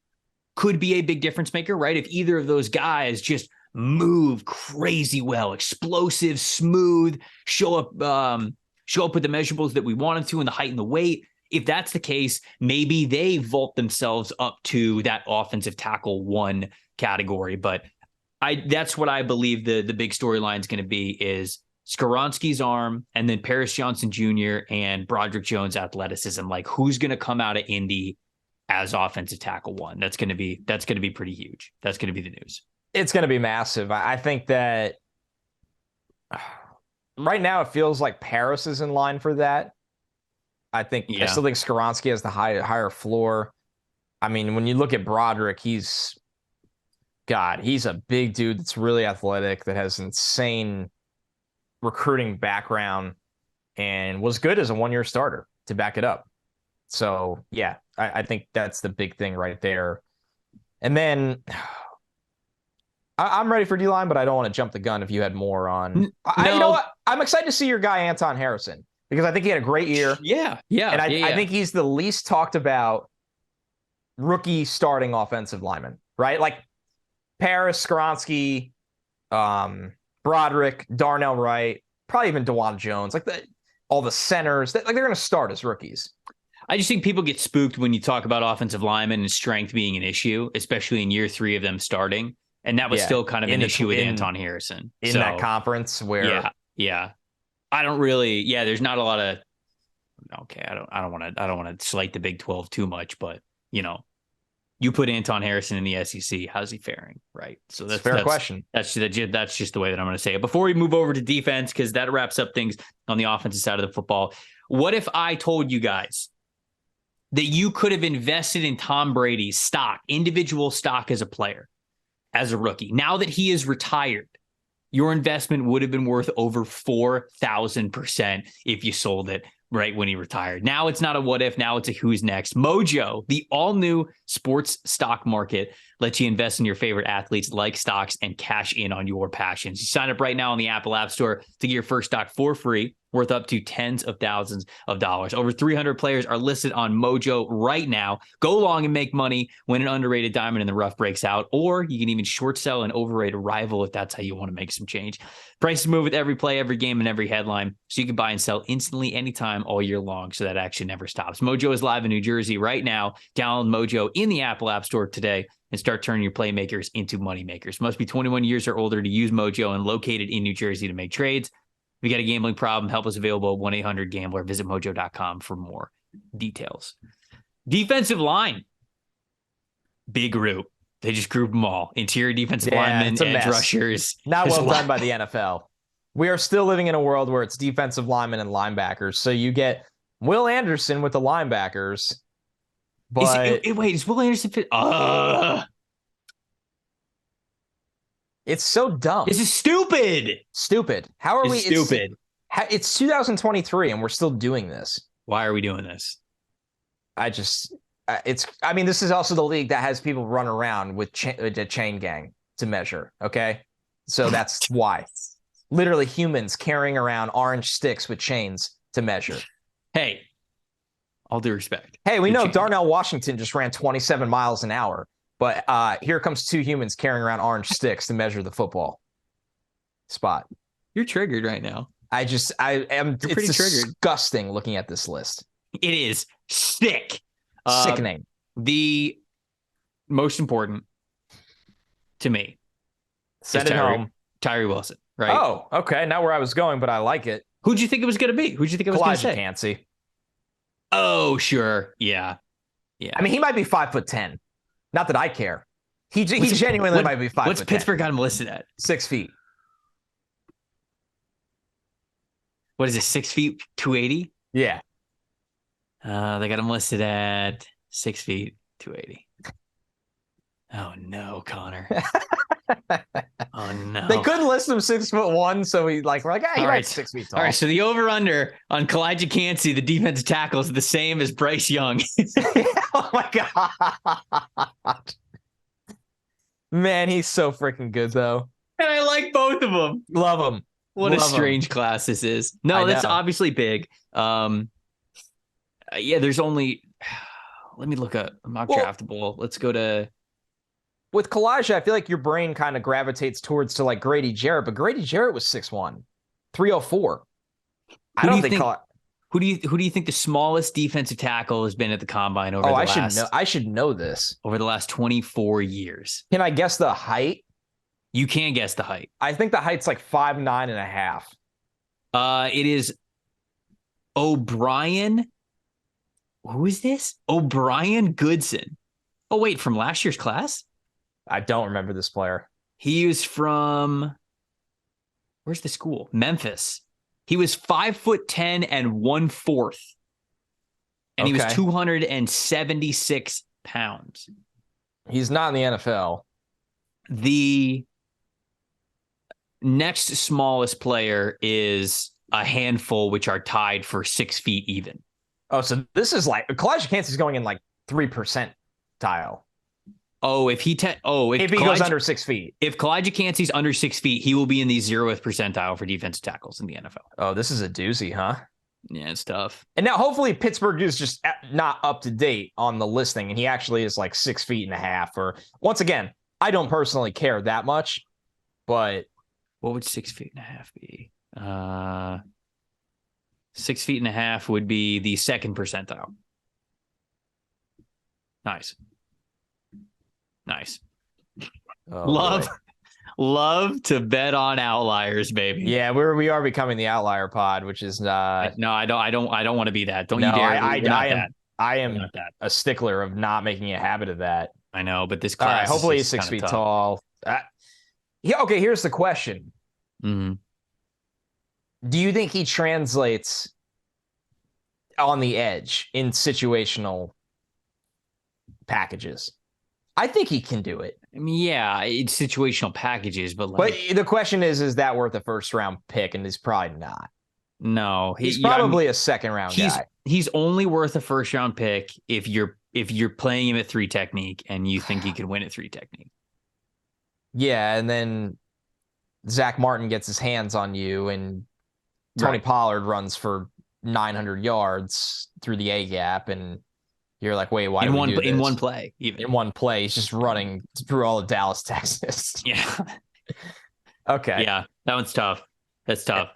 S1: could be a big difference maker, right? If either of those guys just move crazy well, explosive, smooth, show up with the measurables that we wanted to and the height and the weight. If that's the case, maybe they vault themselves up to that offensive tackle 1 category. But that's what I believe the big storyline is going to be is Skoronski's arm and then Paris Johnson Jr. and Broderick Jones athleticism. Like who's going to come out of Indy as offensive tackle 1? That's going to be pretty huge. That's going to be the news.
S2: It's going to be massive. I think that right now it feels like Paris is in line for that. I still think Skoronski has the higher floor. I mean, when you look at Broderick, he's a big dude that's really athletic, that has insane recruiting background and was good as a 1-year starter to back it up. So yeah, I think that's the big thing right there. And then I'm ready for D-line, but I don't want to jump the gun if you had more on. No. You know what? I'm excited to see your guy, Anton Harrison, because I think he had a great year.
S1: Yeah.
S2: And I think he's the least talked about rookie starting offensive lineman, right? Like Paris, Skoronski, Broderick, Darnell Wright, probably even DeJuan Jones, like all the centers, like they're going to start as rookies.
S1: I just think people get spooked when you talk about offensive linemen and strength being an issue, especially in year 3 of them starting. And that was still kind of an issue with Anton Harrison.
S2: In that conference where.
S1: Yeah. I don't really, there's not a lot of, okay, I don't want to slight the Big 12 too much, but, you put Anton Harrison in the SEC, how's he faring? Right. So that's a fair question. That's just the way that I'm going to say it. Before we move over to defense, because that wraps up things on the offensive side of the football. What if I told you guys that you could have invested in Tom Brady's stock, individual stock as a player, as a rookie? Now that he is retired, your investment would have been worth over 4,000% if you sold it right when he retired. Now it's not a what if, now it's a who's next. Mojo, the all-new sports stock market, lets you invest in your favorite athletes, like stocks, and cash in on your passions. You sign up right now on the Apple App Store to get your first stock for free, worth up to tens of thousands of dollars. Over 300 players are listed on Mojo right now. Go long and make money when an underrated diamond in the rough breaks out, or you can even short sell an overrated rival if that's how you want to make some change. Prices move with every play, every game, and every headline, so you can buy and sell instantly anytime all year long, so that action never stops. Mojo is live in New Jersey right now. Download Mojo in the Apple App Store today and start turning your playmakers into moneymakers. Must be 21 years or older to use Mojo and located in New Jersey to make trades. If you got a gambling problem, help is available at 1-800-GAMBLER. Visit mojo.com for more details. Defensive line. Big group. They just group them all. Interior defensive linemen, edge rushers.
S2: Not well done by the NFL. We are still living in a world where it's defensive linemen and linebackers. So you get Will Anderson with the linebackers. But
S1: is Will Anderson fit?
S2: It's so dumb.
S1: This is stupid.
S2: Stupid. How are we?
S1: Stupid.
S2: It's 2023 and we're still doing this.
S1: Why are we doing this?
S2: I mean, this is also the league that has people run around with a chain gang to measure. Okay. So that's why. Literally humans carrying around orange sticks with chains to measure.
S1: Hey, all due respect.
S2: Hey, we know Darnell Washington just ran 27 miles an hour, but here comes 2 humans carrying around orange sticks to measure the football spot.
S1: You're triggered right now.
S2: I am. It's pretty disgusting looking at this list.
S1: It is sick.
S2: Sickening.
S1: The most important to me.
S2: Send it home.
S1: Tyree Wilson, right?
S2: Oh, okay. Not where I was going, but I like it.
S1: Who'd you think it was going to be? Who'd you think it was going to say?
S2: Cansey.
S1: Oh, sure. Yeah.
S2: I mean, he might be 5'10". Not that I care. He genuinely might be 5'10".
S1: What's Pittsburgh got him listed at?
S2: 6 feet.
S1: What is it? 6 feet, 280?
S2: Yeah.
S1: They got him listed at 6 feet, 280. Oh no, Connor. Oh no.
S2: They couldn't list him 6'1", so we're like, he's 6 feet tall.
S1: All right, so the over-under on Kalijah Cansey, the defensive tackle, is the same as Bryce Young.
S2: Oh my god. Man, he's so freaking good though.
S1: And I like both of them.
S2: Love him.
S1: What a strange class this is. No, that's obviously big. There's only. Let me look up mock draftable. Let's go to.
S2: With Kalijah, I feel like your brain kind of gravitates towards to like Grady Jarrett, but Grady Jarrett was 6'1", 304. I don't think.
S1: Who do you think the smallest defensive tackle has been at the combine over the last?
S2: I should know this.
S1: Over the last 24 years.
S2: Can I guess the height?
S1: You can guess the height.
S2: I think the height's like 5'9.5".
S1: It is O'Brien. Who is this? O'Brien Goodson. Oh, wait, from last year's class?
S2: I don't remember this player.
S1: He was from, where's the school? Memphis. He was 5'10" and 1/4. And he was 276 pounds.
S2: He's not in the NFL.
S1: The next smallest player is a handful, which are tied for 6 feet even.
S2: Oh, so this is like Kalijah Cansey's going in like 3% tile.
S1: Oh, if he goes
S2: under 6 feet.
S1: If Kalijah Cansey's under 6 feet, he will be in the 0th percentile for defensive tackles in the NFL.
S2: Oh, this is a doozy, huh?
S1: Yeah, it's tough.
S2: And now hopefully Pittsburgh is just not up to date on the listing, and he actually is like 6'1.5". Or once again, I don't personally care that much, but
S1: what would 6'1.5" be? 6'1.5" would be the second percentile. Nice.
S2: Oh,
S1: Love,
S2: boy.
S1: love to bet on outliers, baby.
S2: Yeah, we are becoming the outlier pod, which is
S1: No, I don't want to be that. Don't
S2: no,
S1: you dare.
S2: I
S1: We're not
S2: am
S1: that.
S2: I
S1: We're
S2: am
S1: not that.
S2: a stickler of not making a habit of that.
S1: I know, but this
S2: All right,
S1: class is
S2: hopefully he's
S1: just
S2: six
S1: kind of
S2: feet
S1: tough.
S2: tall. Yeah, okay, here's the question.
S1: Mm-hmm.
S2: Do you think he translates on the edge in situational packages? I think he can do it.
S1: I mean, yeah, it's situational packages, but
S2: But the question is that worth a first round pick? And he's probably not.
S1: no,
S2: He's probably a second round guy.
S1: He's only worth a first round pick if you're playing him at 3 technique and you think he can win at 3 technique.
S2: Yeah, and then Zach Martin gets his hands on you, and Tony Pollard runs for 900 yards through the A gap, and you're like, wait, why do we do this?
S1: In one play, even.
S2: In one play, he's just running through all of Dallas, Texas.
S1: Yeah.
S2: Okay.
S1: Yeah, that one's tough. That's tough.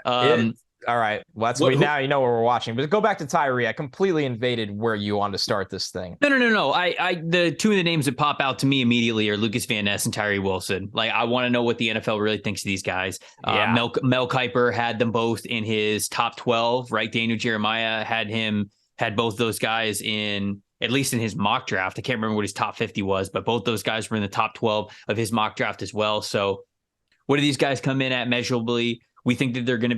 S2: All right. Well, now you know what we're watching. But go back to Tyree. I completely invaded where you wanted to start this thing.
S1: No. The two of the names that pop out to me immediately are Lucas Van Ness and Tyree Wilson. Like, I want to know what the NFL really thinks of these guys.
S2: Yeah.
S1: Mel Kiper had them both in his top 12, right? Daniel Jeremiah had both those guys at least in his mock draft. I can't remember what his top 50 was, but both those guys were in the top 12 of his mock draft as well. So what do these guys come in at measurably? We think that they're going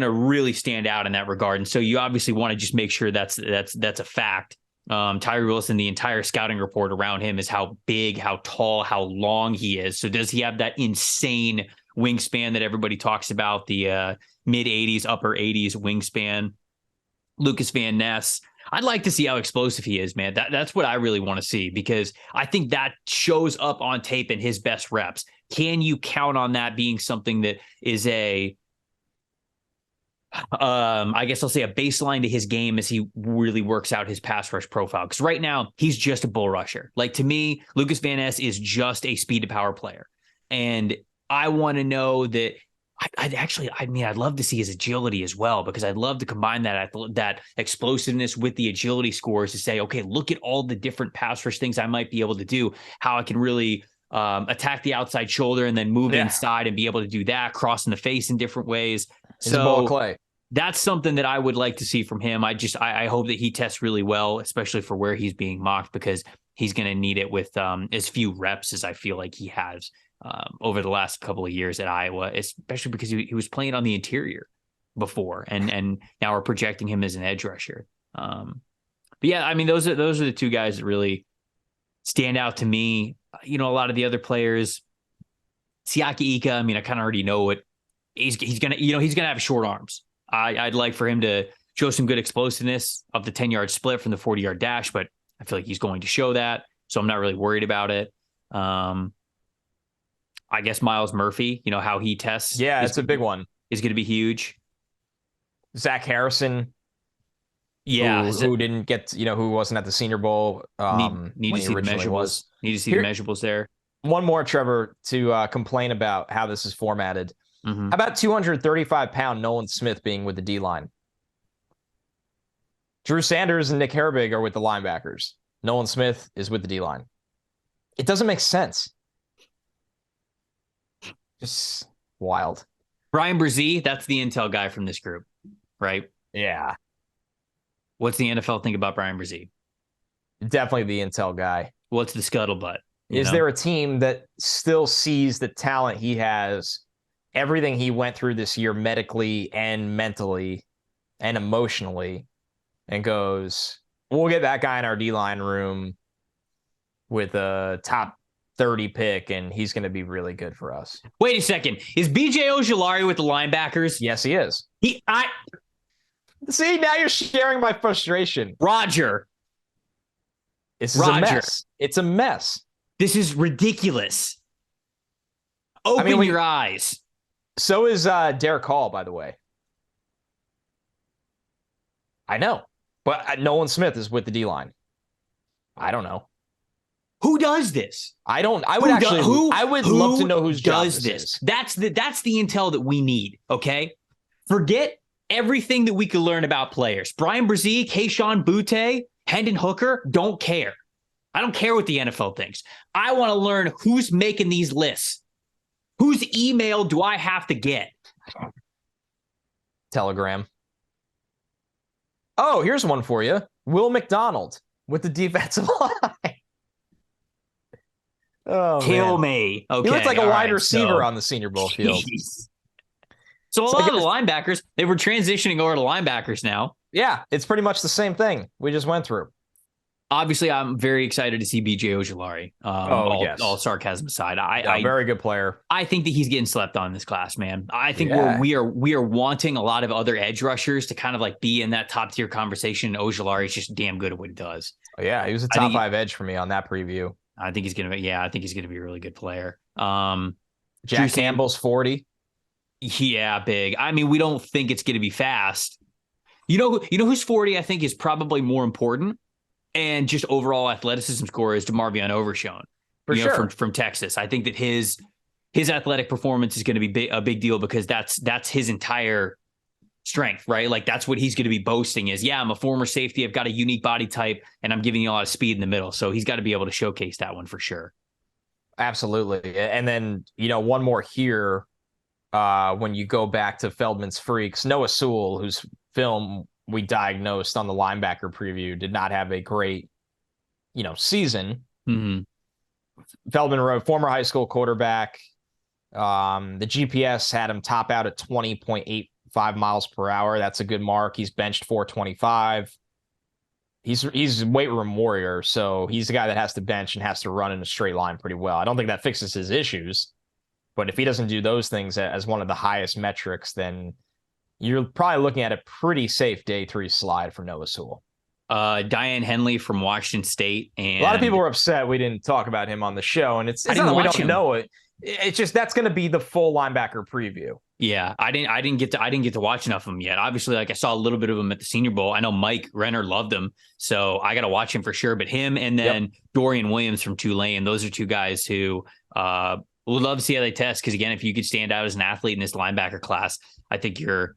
S1: to really stand out in that regard. And so you obviously want to just make sure that's a fact. Tyree Wilson, the entire scouting report around him is how big, how tall, how long he is. So does he have that insane wingspan that everybody talks about, the mid 80s, upper 80s wingspan? Lucas Van Ness, I'd like to see how explosive he is, man. That's what I really want to see, because I think that shows up on tape in his best reps. Can you count on that being something that is I guess I'll say a baseline to his game as he really works out his pass rush profile? Because right now he's just a bull rusher. Like, to me, Lucas Van Ness is just a speed to power player. And I want to know that I'd love to see his agility as well, because I'd love to combine that explosiveness with the agility scores to say, okay, look at all the different pass rush things I might be able to do, how I can really attack the outside shoulder and then move inside and be able to do that, crossing the face in different ways.
S2: He's a ball of clay.
S1: That's something that I would like to see from him. I hope that he tests really well, especially for where he's being mocked, because he's going to need it with as few reps as I feel like he has over the last couple of years at Iowa, especially because he was playing on the interior before, and now we're projecting him as an edge rusher. But yeah, I mean, those are the two guys that really stand out to me. You know, a lot of the other players, Siaki Ika, I mean, I kind of already know what he's gonna have short arms. I'd like for him to show some good explosiveness of the 10-yard split from the 40-yard dash, but I feel like he's going to show that, so I'm not really worried about it. I guess Myles Murphy, you know, how he tests.
S2: Yeah, it's a big one.
S1: Is going to be huge.
S2: Zach Harrison.
S1: Yeah.
S2: Who didn't get, who wasn't at the Senior Bowl.
S1: Need to see the measurables. Need to see the measurables there.
S2: One more, Trevor, to complain about how this is formatted. Mm-hmm. How about 235-pound Nolan Smith being with the D-line? Drew Sanders and Nick Herbig are with the linebackers. Nolan Smith is with the D-line. It doesn't make sense. Just wild.
S1: Brian Brzee, that's the intel guy from this group, right?
S2: Yeah.
S1: What's the NFL think about Brian Brzee?
S2: Definitely the intel guy.
S1: What's the scuttlebutt?
S2: Is there a team that still sees the talent he has, everything he went through this year medically and mentally and emotionally, and goes, we'll get that guy in our D-line room with a top 30 pick, and he's going to be really good for us?
S1: Wait a second. Is BJ Ojulari with the linebackers?
S2: Yes, he is. See, now you're sharing my frustration.
S1: Roger.
S2: This is a mess. It's a mess.
S1: This is ridiculous. Open your eyes.
S2: So is Derek Hall, by the way. I know. But Nolan Smith is with the D-line. I don't know.
S1: Who does this?
S2: I would love to know whose job this is.
S1: That's the intel that we need. Okay. Forget everything that we could learn about players. Brian Brzee, Kayshon Boutte, Hendon Hooker, don't care. I don't care what the NFL thinks. I want to learn who's making these lists. Whose email do I have to get?
S2: Telegram. Oh, here's one for you. Will McDonald with the defensive line. Oh,
S1: Kill me. Okay.
S2: He looked like a wide receiver on the Senior Bowl field.
S1: So a lot of the linebackers, they were transitioning over to linebackers now.
S2: Yeah, it's pretty much the same thing we just went through.
S1: Obviously, I'm very excited to see B.J. Ojulari. All sarcasm aside,
S2: very good player.
S1: I think that he's getting slept on in this class, man. I think we are wanting a lot of other edge rushers to kind of like be in that top tier conversation. Ojulari is just damn good at what he does.
S2: Oh, yeah, he was a top 5 edge for me on that preview.
S1: I think he's gonna be a really good player.
S2: Jack Campbell's 40.
S1: Yeah, big. I mean, we don't think it's gonna be fast. You know who's 40? I think is probably more important. And just overall athleticism score is DeMarvion Overshown, from Texas. I think that his athletic performance is going to be a big deal because that's his entire strength, right? Like that's what he's going to be boasting is, I'm a former safety. I've got a unique body type and I'm giving you a lot of speed in the middle. So he's got to be able to showcase that one for sure.
S2: Absolutely. And then, one more here when you go back to Feldman's Freaks, Noah Sewell, whose film we diagnosed on the linebacker preview, did not have a great, season.
S1: Mm-hmm.
S2: Feldman wrote former high school quarterback. The GPS had him top out at 20.85 miles per hour. That's a good mark. He's benched 425. He's a weight room warrior, so he's the guy that has to bench and has to run in a straight line pretty well. I don't think that fixes his issues, but if he doesn't do those things as one of the highest metrics, then you're probably looking at a pretty safe day 3 slide for Noah Sewell.
S1: Diane Henley from Washington State. And
S2: a lot of people were upset we didn't talk about him on the show, and it's not that we don't know it. It's just that's going to be the full linebacker preview.
S1: Yeah, I didn't get to watch enough of him yet. Obviously, like I saw a little bit of him at the Senior Bowl. I know Mike Renner loved him, so I got to watch him for sure. But him and then Dorian Williams from Tulane, those are two guys who would love to see how they test. Because again, if you could stand out as an athlete in this linebacker class, I think you're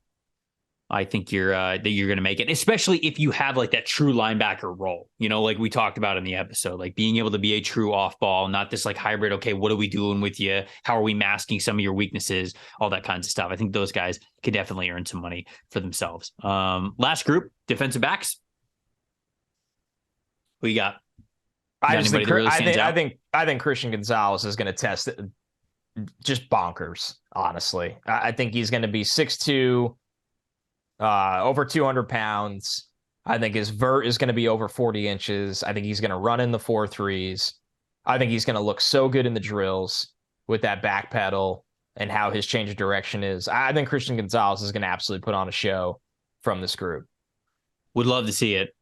S1: going to make it, especially if you have like that true linebacker role, like we talked about in the episode, like being able to be a true off ball, not this like hybrid. Okay, what are we doing with you? How are we masking some of your weaknesses? All that kinds of stuff. I think those guys could definitely earn some money for themselves. Last group, defensive backs. Who you got?
S2: I think Christian Gonzalez is going to test it just bonkers. Honestly, I think he's going to be 6'2". Over 200 pounds. I think his vert is going to be over 40 inches. I think he's going to run in the 4.3s. I think he's going to look so good in the drills with that back pedal and how his change of direction is. I think Christian Gonzalez is going to absolutely put on a show from this group.
S1: Would love to see it.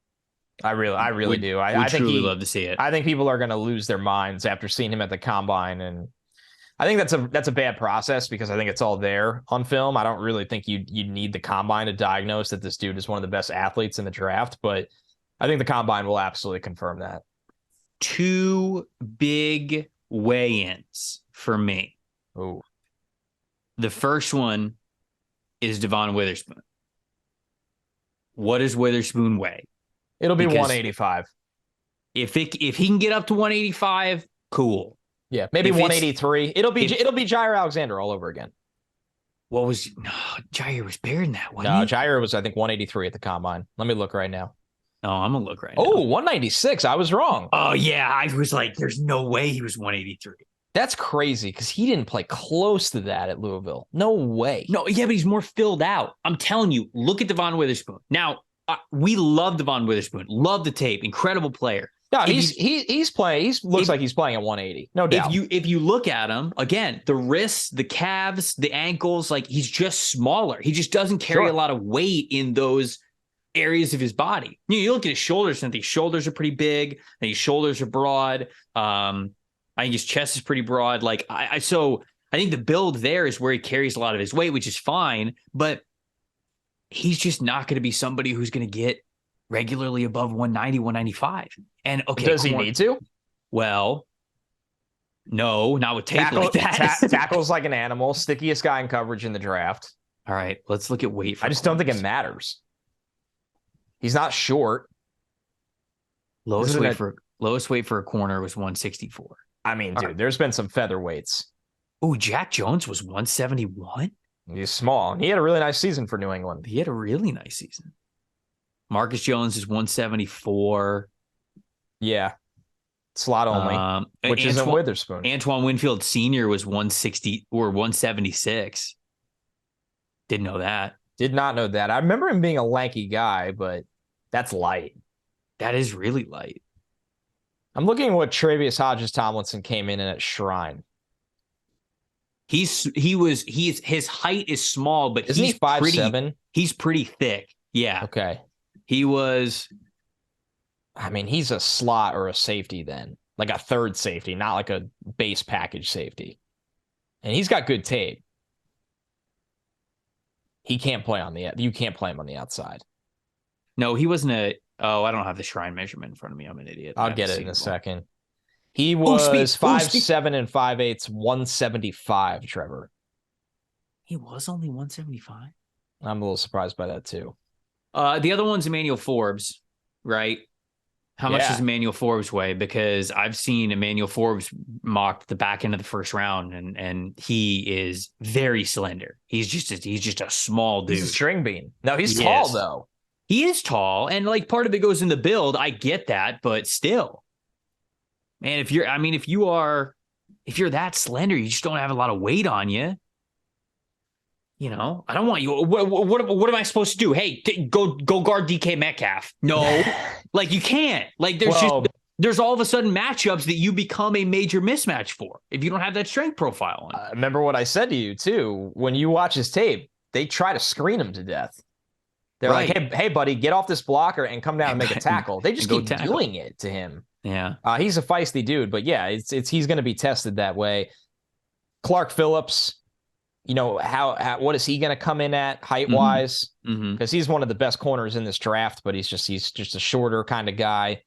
S2: I really do.
S1: I think truly love to see it.
S2: I think people are going to lose their minds after seeing him at the combine, and I think that's a bad process because I think it's all there on film. I don't really think you need the combine to diagnose that this dude is one of the best athletes in the draft, but I think the combine will absolutely confirm that.
S1: 2 big weigh-ins for me.
S2: Oh,
S1: the first one is Devon Witherspoon. What does Witherspoon weigh?
S2: It'll be 185.
S1: If he can get up to 185, cool.
S2: Yeah, maybe 183. It'll be Jair Alexander all over again.
S1: Jair was bigger than that, wasn't he?
S2: No, Jair was, I think, 183 at the combine. Let me look right now.
S1: Oh, I'm going to look right now.
S2: Oh, 196. I was wrong.
S1: Oh, yeah. I was like, there's no way he was 183.
S2: That's crazy because he didn't play close to that at Louisville. No way.
S1: No, yeah, but he's more filled out. I'm telling you, look at Devon Witherspoon. Now, we love Devon Witherspoon. Love the tape. Incredible player.
S2: No, he's playing. Looks like he's playing at 180. No doubt.
S1: If you look at him again, the wrists, the calves, the ankles, like he's just smaller. He just doesn't carry a lot of weight in those areas of his body. You look at his shoulders, and his shoulders are pretty big, and his shoulders are broad. I think his chest is pretty broad. Like so I think the build there is where he carries a lot of his weight, which is fine, but he's just not going to be somebody who's going to get regularly above 190, 195. And okay,
S2: does he need to?
S1: Well, no, not with tape like that.
S2: Tackles like an animal, stickiest guy in coverage in the draft.
S1: All right, let's look at weight for
S2: I just
S1: corners.
S2: don't think it matters. He's not short.
S1: Lowest weight for a corner was 164.
S2: I mean, dude, there's been some featherweights.
S1: Oh, Jack Jones was 171.
S2: He's small, and he had a really nice season for New England.
S1: He had a really nice season. Marcus Jones is 174.
S2: Yeah. Slot only, which isn't Witherspoon.
S1: Antoine Winfield Sr. was 160 or 176. Didn't know that.
S2: Did not know that. I remember him being a lanky guy, but that's light.
S1: That is really light.
S2: I'm looking at what Travius Hodges-Tomlinson came in at Shrine.
S1: His height is small, but
S2: Isn't he 5'7"?
S1: He's pretty thick. Yeah.
S2: Okay.
S1: He was.
S2: I mean, he's a slot or a safety then, like a third safety, not like a base package safety. And he's got good tape. He can't play you can't play him on the outside.
S1: No, he wasn't I don't have the Shrine measurement in front of me. I'm an idiot.
S2: I'll get it in a second. He was 5'7" and 5'8", 175, Trevor.
S1: He was only 175?
S2: I'm a little surprised by that too.
S1: The other one's Emmanuel Forbes, right? How much does Emmanuel Forbes weigh? Because I've seen Emmanuel Forbes mocked the back end of the first round, and he is very slender. He's just a small dude.
S2: He's a string bean. No, he's tall though.
S1: He is tall, and like part of it goes in the build. I get that, but still, man, if you're that slender, you just don't have a lot of weight on you. You know, I don't want you. What am I supposed to do? Hey, go guard DK Metcalf. No, like you can't. Like there's all of a sudden matchups that you become a major mismatch for if you don't have that strength profile on.
S2: Remember what I said to you too. When you watch his tape, they try to screen him to death. They're like, hey, buddy, get off this blocker and come down and make a tackle. They just keep doing it to him.
S1: Yeah,
S2: he's a feisty dude, but yeah, he's going to be tested that way. Clark Phillips. You know, what is he going to come in at height-wise? Because he's one of the best corners in this draft, but he's just a shorter kind of guy.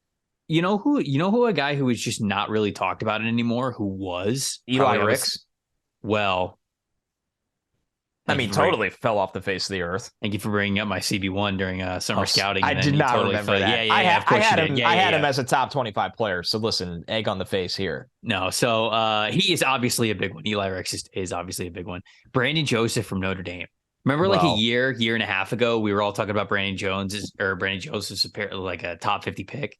S1: You know who a guy who is just not really talked about it anymore, who was?
S2: Eli Ricks.
S1: Well,
S2: I mean, totally fell off the face of the earth.
S1: Thank you for bringing up my CB1 during summer scouting.
S2: I did not remember that.
S1: Yeah, of course you did.
S2: I had him as a top 25 player. So listen, egg on the face here.
S1: No, so he is obviously a big one. Eli Ricks is obviously a big one. Brandon Joseph from Notre Dame. Remember, like a year and a half ago, we were all talking about Brandon Joseph's apparently like a top 50 pick.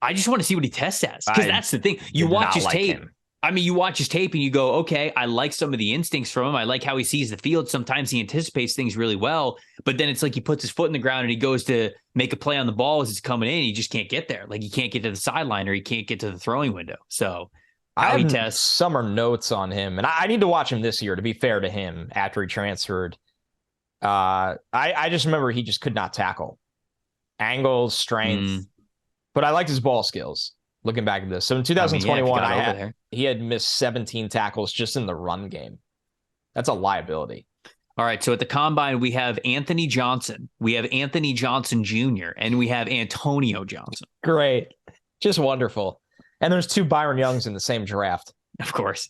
S1: I just want to see what he tests as, because that's the thing. You watch his tape. I mean, you watch his tape and you go, okay, I like some of the instincts from him. I like how he sees the field. Sometimes he anticipates things really well, but then it's like he puts his foot in the ground and he goes to make a play on the ball as it's coming in. He just can't get there. Like he can't get to the sideline or he can't get to the throwing window. So
S2: how he tests. Summer notes on him, and I need to watch him this year, to be fair to him, after he transferred. I just remember he just could not tackle. Angles, strength, but I liked his ball skills. Looking back at this. So in 2021, he had missed 17 tackles just in the run game. That's a liability.
S1: All right. So at the combine, we have Anthony Johnson. We have Anthony Johnson Jr. and we have Antonio Johnson.
S2: Great. Just wonderful. And there's two Byron Youngs in the same draft.
S1: Of course.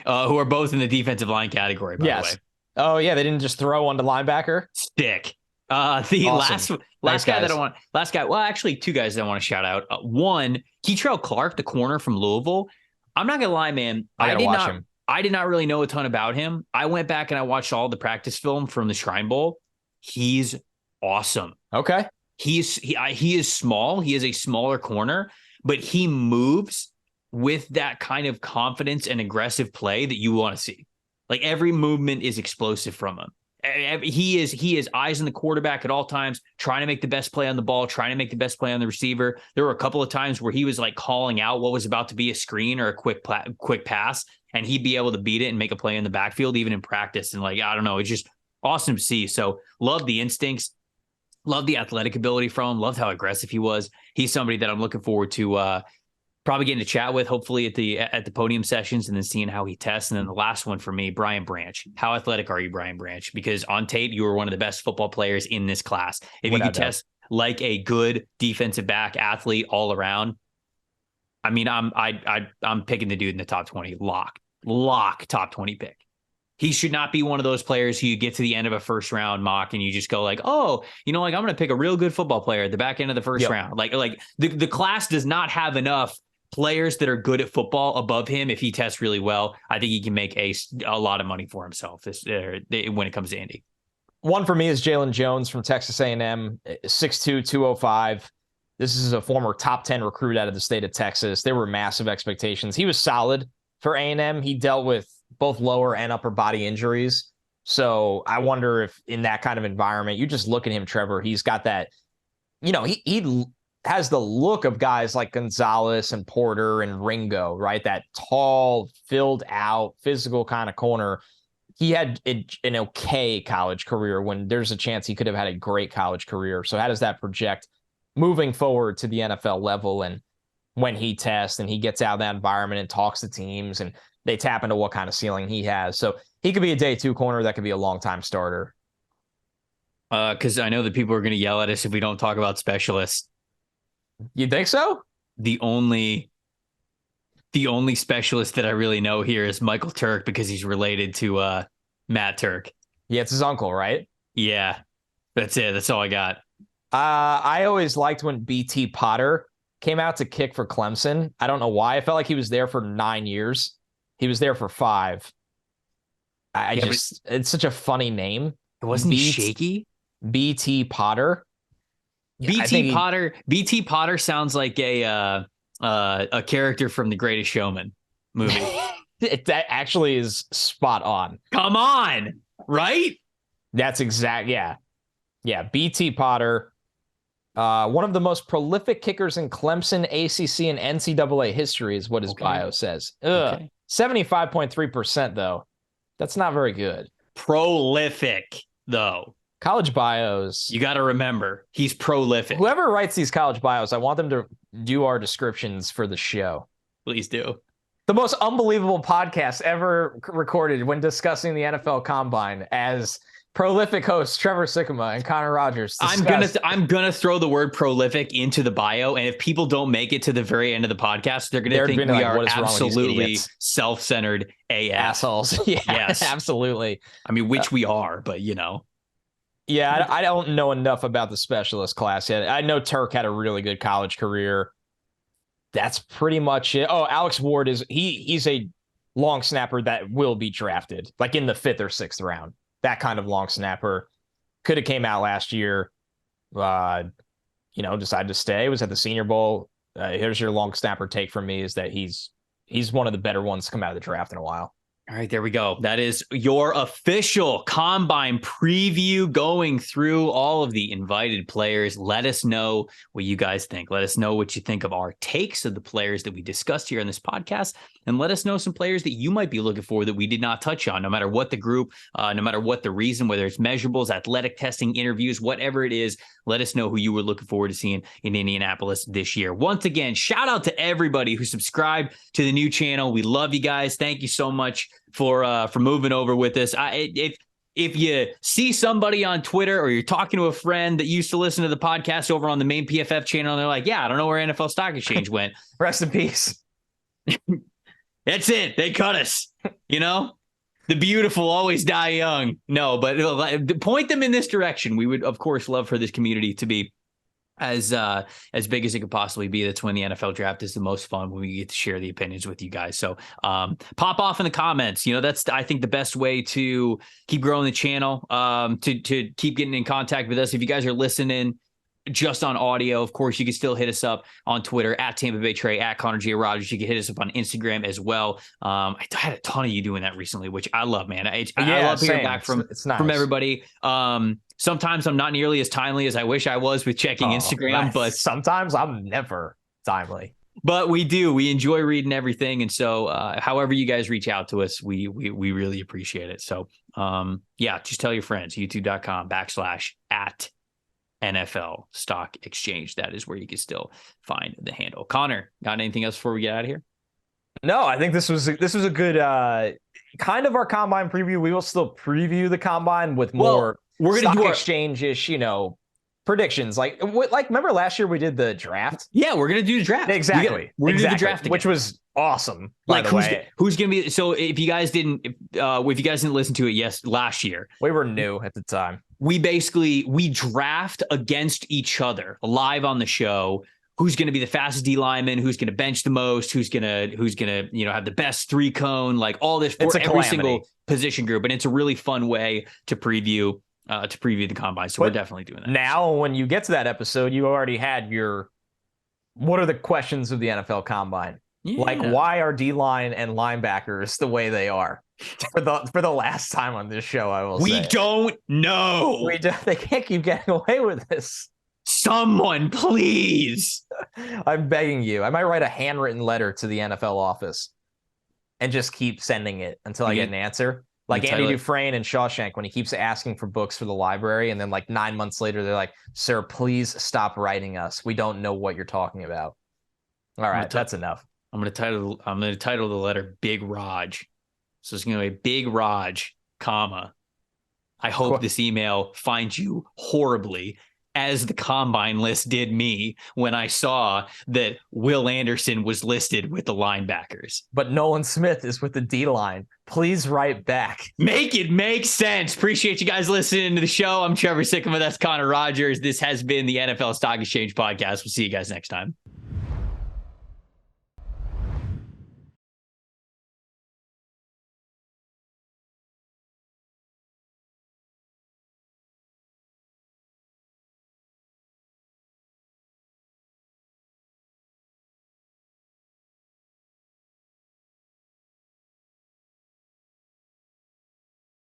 S1: Who are both in the defensive line category, by the way.
S2: Oh, yeah. They didn't just throw one to linebacker?
S1: Stick. Awesome. Last guy that I want. Last guy. Well, actually, two guys that I want to shout out. One, Keitrell Clark, the corner from Louisville. I'm not gonna lie, man. I did not really know a ton about him. I went back and I watched all the practice film from the Shrine Bowl. He's awesome.
S2: Okay.
S1: He is small. He is a smaller corner, but he moves with that kind of confidence and aggressive play that you want to see. Like every movement is explosive from him. He is eyes on the quarterback at all times, trying to make the best play on the ball, trying to make the best play on the receiver. There were a couple of times where he was like calling out what was about to be a screen or a quick pass, and he'd be able to beat it and make a play in the backfield, even in practice. And like, I don't know, it's just awesome to see. So love the instincts, love the athletic ability from him, loved how aggressive he was. He's somebody that I'm looking forward to probably getting to chat with, hopefully at the podium sessions, and then seeing how he tests. And then the last one for me, Brian Branch. How athletic are you, Brian Branch? Because on tape, you were one of the best football players in this class. If you could test like a good defensive back athlete all around, I mean, I'm picking the dude in the top 20. Lock top 20 pick. He should not be one of those players who you get to the end of a first round mock and you just go like, oh, I'm going to pick a real good football player at the back end of the first round. Like the class does not have enough players that are good at football above him. If he tests really well, I think he can make a lot of money for himself when it comes to Indy.
S2: One for me is Jalen Jones from Texas A&M, 6'2", 205. This is a former top 10 recruit out of the state of Texas. There were massive expectations. He was solid for A&M. He dealt with both lower and upper body injuries. So I wonder if in that kind of environment, you just look at him, Trevor, he's got that, he has the look of guys like Gonzalez and Porter and Ringo, right? That tall, filled out, physical kind of corner. He had an okay college career when there's a chance he could have had a great college career. So how does that project moving forward to the NFL level? And when he tests and he gets out of that environment and talks to teams and they tap into what kind of ceiling he has. So he could be a day 2 corner. That could be a long-time starter.
S1: Because I know that people are going to yell at us if we don't talk about specialists.
S2: You think so?
S1: The only specialist that I really know here is Michael Turk because he's related to Matt Turk.
S2: Yeah, it's his uncle, right?
S1: Yeah, that's it. That's all I got.
S2: I always liked when BT Potter came out to kick for Clemson. I don't know why. I felt like he was there for 9 years. He was there for 5. It's such a funny name.
S1: Wasn't he shaky?
S2: BT Potter.
S1: BT Potter sounds like a character from The Greatest Showman movie.
S2: That actually is spot on.
S1: Come on, right?
S2: That's exact. Yeah. BT Potter, one of the most prolific kickers in Clemson, ACC, and NCAA history is what his bio says. 75.3% though. That's not very good.
S1: Prolific though.
S2: College bios.
S1: You got to remember, he's prolific.
S2: Whoever writes these college bios, I want them to do our descriptions for the show.
S1: Please do.
S2: The most unbelievable podcast ever recorded when discussing the NFL Combine as prolific hosts Trevor Sikkema and Connor Rogers.
S1: I'm gonna throw the word prolific into the bio, and if people don't make it to the very end of the podcast, they're gonna think we are absolutely self-centered AF.
S2: Assholes. Yeah, yes, absolutely.
S1: I mean, which we are, but
S2: Yeah, I don't know enough about the specialist class yet. I know Turk had a really good college career. That's pretty much it. Oh, Alex Ward he's a long snapper that will be drafted, like in the 5th or 6th round. That kind of long snapper. Could have came out last year. Decided to stay. Was at the Senior Bowl. Here's your long snapper take from me is that he's one of the better ones to come out of the draft in a while.
S1: All right, there we go. That is your official Combine preview going through all of the invited players. Let us know what you guys think. Let us know what you think of our takes of the players that we discussed here on this podcast. And let us know some players that you might be looking for that we did not touch on, no matter what the group, no matter what the reason, whether it's measurables, athletic testing, interviews, whatever it is. Let us know who you were looking forward to seeing in Indianapolis this year. Once again, shout out to everybody who subscribed to the new channel. We love you guys. Thank you so much for moving over with us. If you see somebody on Twitter or you're talking to a friend that used to listen to the podcast over on the main PFF channel, and they're like, yeah, I don't know where NFL Stock Exchange went.
S2: Rest in peace.
S1: That's it. They cut us. The beautiful always die young. No, but point them in this direction. We would, of course, love for this community to be as big as it could possibly be. That's when the NFL draft is the most fun, when we get to share the opinions with you guys. So pop off in the comments. That's, I think, the best way to keep growing the channel, to keep getting in contact with us. If you guys are listening just on audio, of course, you can still hit us up on Twitter at Tampa Bay Trey, at Connor J. Rogers. You can hit us up on Instagram as well. I had a ton of you doing that recently, which I love, man. I love hearing back from everybody. Sometimes I'm not nearly as timely as I wish I was with checking Instagram, but
S2: sometimes I'm never timely.
S1: But we do. We enjoy reading everything. And so however you guys reach out to us, we really appreciate it. So just tell your friends, youtube.com/@ NFL Stock Exchange. That is where you can still find the handle. Connor, got anything else before we get out of here?
S2: No, I think this was a good kind of our Combine preview. We will still preview the Combine with more
S1: we're gonna
S2: Stock
S1: do
S2: Exchange-ish, predictions. Like remember last year we did the draft?
S1: Yeah, we're gonna do the draft.
S2: Exactly.
S1: We're gonna do the draft again,
S2: which was awesome.
S1: Like who's gonna be? So if you guys didn't listen to it, last year
S2: we were new at the time.
S1: We draft against each other live on the show. Who's going to be the fastest D lineman? Who's going to bench the most? Who's going to have the best 3-cone? Like all this for every single position group, and it's a really fun way to preview the combine. So we're definitely doing that.
S2: Now, when you get to that episode, you already had your what are the questions of the NFL Combine? Yeah. Like why are D line and linebackers the way they are? For the last time on this show, I will say
S1: we don't know.
S2: They can't keep getting away with this.
S1: Someone, please.
S2: I'm begging you. I might write a handwritten letter to the NFL office and just keep sending it until I get an answer. Like Andy Dufresne and Shawshank, when he keeps asking for books for the library, and then like 9 months later, they're like, "Sir, please stop writing us. We don't know what you're talking about." All right, that's enough.
S1: I'm gonna title the letter Big Raj. So it's gonna be Big Raj, comma. I hope this email finds you horribly, as the combine list did me when I saw that Will Anderson was listed with the linebackers.
S2: But Nolan Smith is with the D-line. Please write back.
S1: Make it make sense. Appreciate you guys listening to the show. I'm Trevor Sikkema. That's Connor Rogers. This has been the NFL Stock Exchange Podcast. We'll see you guys next time.